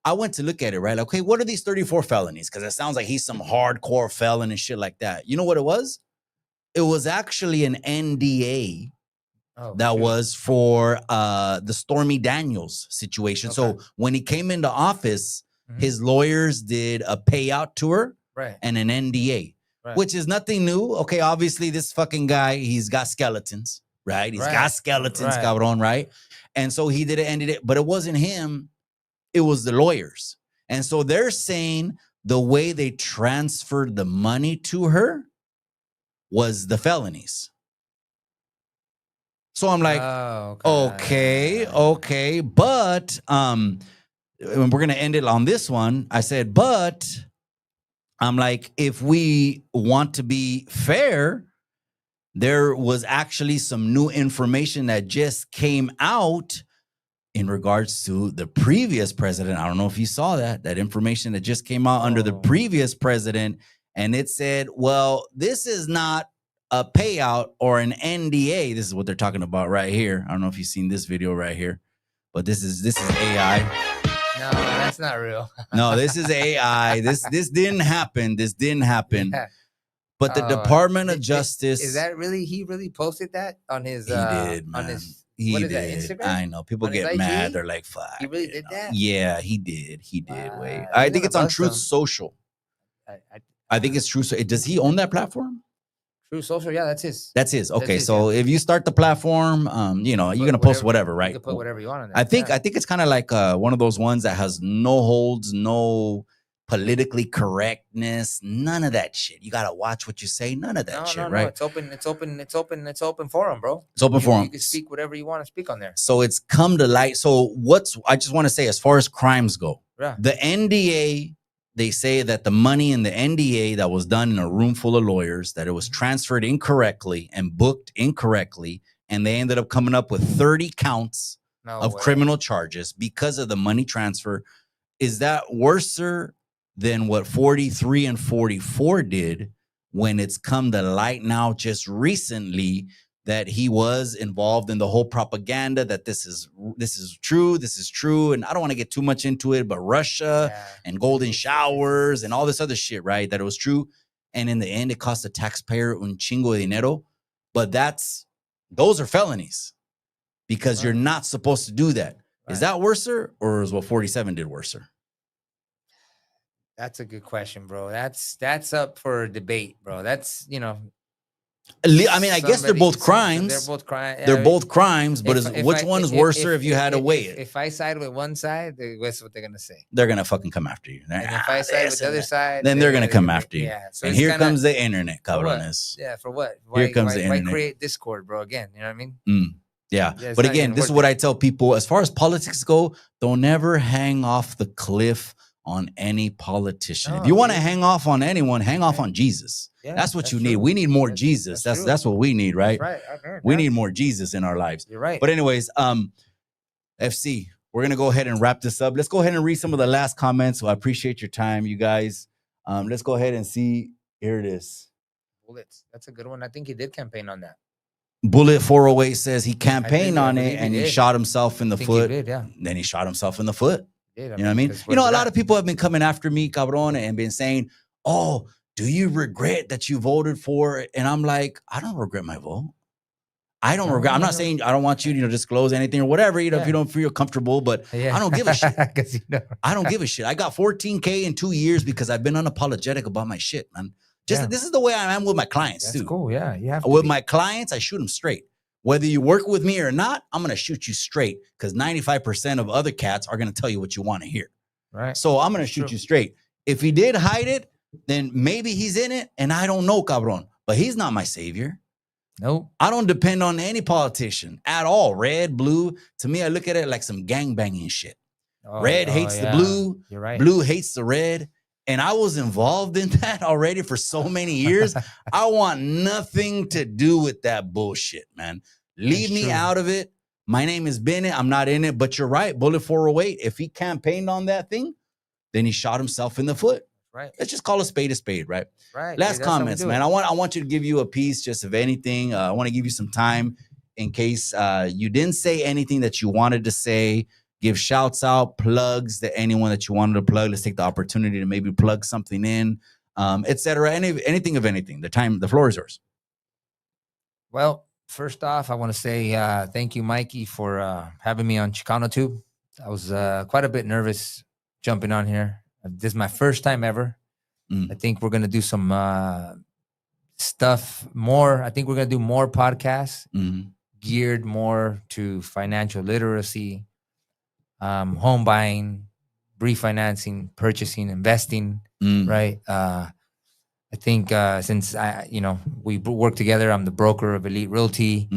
I went to look at it, right? Okay, what are these 34 felonies? Because it sounds like he's some hardcore felon and shit like that. You know what it was? It was actually an NDA that was for the Stormy Daniels situation. Okay. So when he came into office, his lawyers did a payout to her and an NDA. Right. Which is nothing new. Okay, obviously this fucking guy, he's got skeletons, right? He's got skeletons, cabrón, right? And so he ended it, but it wasn't him, it was the lawyers. And so they're saying the way they transferred the money to her was the felonies. So I'm like, okay, but and we're gonna end it on this one. I said, but I'm like, if we want to be fair, there was actually some new information that just came out in regards to the previous president. I don't know if you saw that information that just came out under the previous president. And it said, well, this is not a payout or an NDA. This is what they're talking about right here. I don't know if you've seen this video right here, but this is AI. No, that's not real. No, this is AI. This didn't happen. This didn't happen. Yeah. But the Department of Justice. Is that really? He really posted that on his. He did, man. On his. What is that, Instagram? I know. People get mad. They're like, fuck. He really did that? Yeah, he did. He did. Wait. I think it's on Truth Social. I think it's True. Does he own that platform? True Social, yeah, that's his. That's his. Okay, so if you start the platform, you're gonna post whatever, right? You can put whatever you want on there. I think it's kind of like one of those ones that has no holds, no politically correctness, none of that shit. You gotta watch what you say. None of that shit, right? It's open. It's open forum, bro. It's open forum. You can speak whatever you want to speak on there. So it's come to light. So I just want to say, as far as crimes go, the NDA. They say that the money in the NDA that was done in a room full of lawyers, that it was transferred incorrectly and booked incorrectly, and they ended up coming up with 30 counts of criminal charges because of the money transfer. Is that worse than what 43 and 44 did when it's come to light now just recently that he was involved in the whole propaganda that this is true. And I don't want to get too much into it, but Russia and golden showers and all this other shit, right? That it was true. And in the end, it cost the taxpayer un chingo de dinero. But those are felonies because you're not supposed to do that. Right. Is that worse or is what 47 did worse? That's a good question, bro. That's up for debate, bro. That's, I mean, I guess they're both crimes. They're both crimes. They're both crimes, but which one is worse if you had to weigh it? If I side with one side, that's what they're going to say. They're going to fucking come after you. And if I side with the other side, then they're going to come after you. Yeah. So and here comes the internet, cabrones. Yeah, for what? Here comes the internet. Why create discord, bro? Again, you know what I mean? Yeah. But again, this is what I tell people. As far as politics go, don't ever hang off the cliff on any politician. If you want to hang off on anyone, hang off on Jesus. Yeah, that's what you need. We need more Jesus. That's what we need, right? Right. We need more Jesus in our lives. You're right. But anyways, FC, we're going to go ahead and wrap this up. Let's go ahead and read some of the last comments. So I appreciate your time, you guys. Let's go ahead and see. Here it is. Bullets. That's a good one. I think he did campaign on that. Bullet 408 says he campaigned on it and he shot himself in the foot. He did, yeah. Then he shot himself in the foot. You know what I mean? You know, a lot of people have been coming after me, cabron, and been saying, oh, do you regret that you voted for it? And I'm like, I don't regret my vote. I don't regret. I'm not saying I don't want you to disclose anything or whatever, if you don't feel comfortable, but I don't give a shit. I don't give a shit. I got 14K in 2 years because I've been unapologetic about my shit, man. This is the way I am with my clients, too. That's cool, yeah. You have to with my clients, I shoot them straight. Whether you work with me or not, I'm going to shoot you straight because 95% of other cats are going to tell you what you want to hear. Right. So I'm going to shoot you straight. If he did hide it, then maybe he's in it, and I don't know, cabron. But he's not my savior. Nope. I don't depend on any politician at all. Red, blue. To me, I look at it like some gangbanging shit. Red hates the blue. You're right. Blue hates the red. And I was involved in that already for so many years. I want nothing to do with that bullshit, man. Leave me out of it. My name is Bennett. I'm not in it. But you're right. Bullet 408. If he campaigned on that thing, then he shot himself in the foot. Right. Let's just call a spade, right? Right. Last comments, man. I want you to give you a piece, just of anything. I want to give you some time in case you didn't say anything that you wanted to say. Give shouts out, plugs to anyone that you wanted to plug. Let's take the opportunity to maybe plug something in, etc. Anything of anything. The floor is yours. Well, first off, I want to say thank you, Mikey, for having me on Chicano Tube. I was quite a bit nervous jumping on here. This is my first time ever. I think we're gonna do some stuff more. I think we're gonna do more podcasts geared more to financial literacy. Home buying, refinancing, purchasing, investing, right? I think since we work together, I'm the broker of Elite Realty,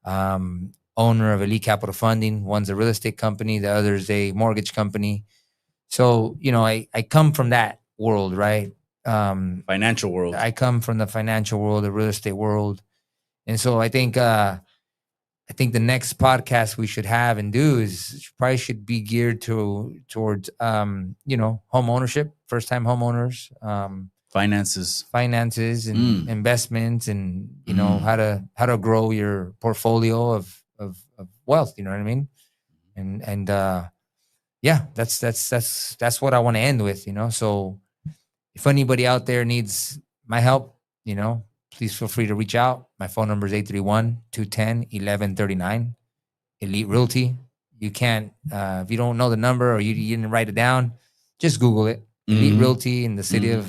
owner of Elite Capital Funding. One's a real estate company, the other's a mortgage company. So, I come from that world, right? Financial world. I come from the financial world, the real estate world. And so I think the next podcast we should have and do is probably should be geared towards home ownership, first time homeowners, finances and investments, and how to grow your portfolio of wealth. You know what I mean? And that's what I want to end with. So if anybody out there needs my help, please feel free to reach out. My phone number is 831-210-1139. Elite Realty. You can't, if you don't know the number or you didn't write it down, just Google it. Elite Realty in the city of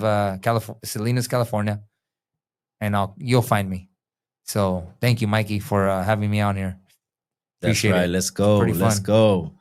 Salinas, California. And you'll find me. So thank you, Mikey, for having me on here. Appreciate it. Let's go. Let's go.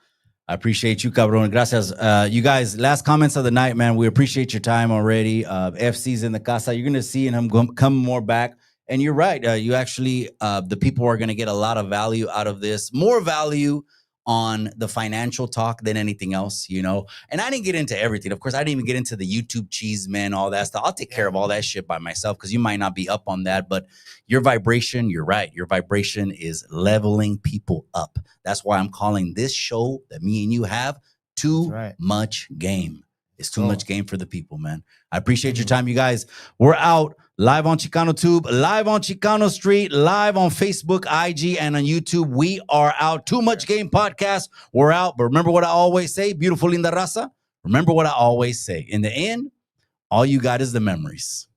I appreciate you, cabron. Gracias. You guys, last comments of the night, man. We appreciate your time already. FC's in the casa. You're going to see him come more back. And you're right. You actually, the people are going to get a lot of value out of this. More value on the financial talk than anything else, And I didn't get into everything. Of course, I didn't even get into the YouTube cheese, man, all that stuff. I'll take care of all that shit by myself because you might not be up on that. But your vibration, you're right. Your vibration is leveling people up. That's why I'm calling this show that me and you have Too Much Game. It's too much game for the people, man. I appreciate your time, you guys. We're out live on Chicano Tube, live on Chicano Street, live on Facebook, IG, and on YouTube. We are out. Too Much Game podcast. We're out. But remember what I always say, beautiful linda raza. Remember what I always say. In the end, all you got is the memories.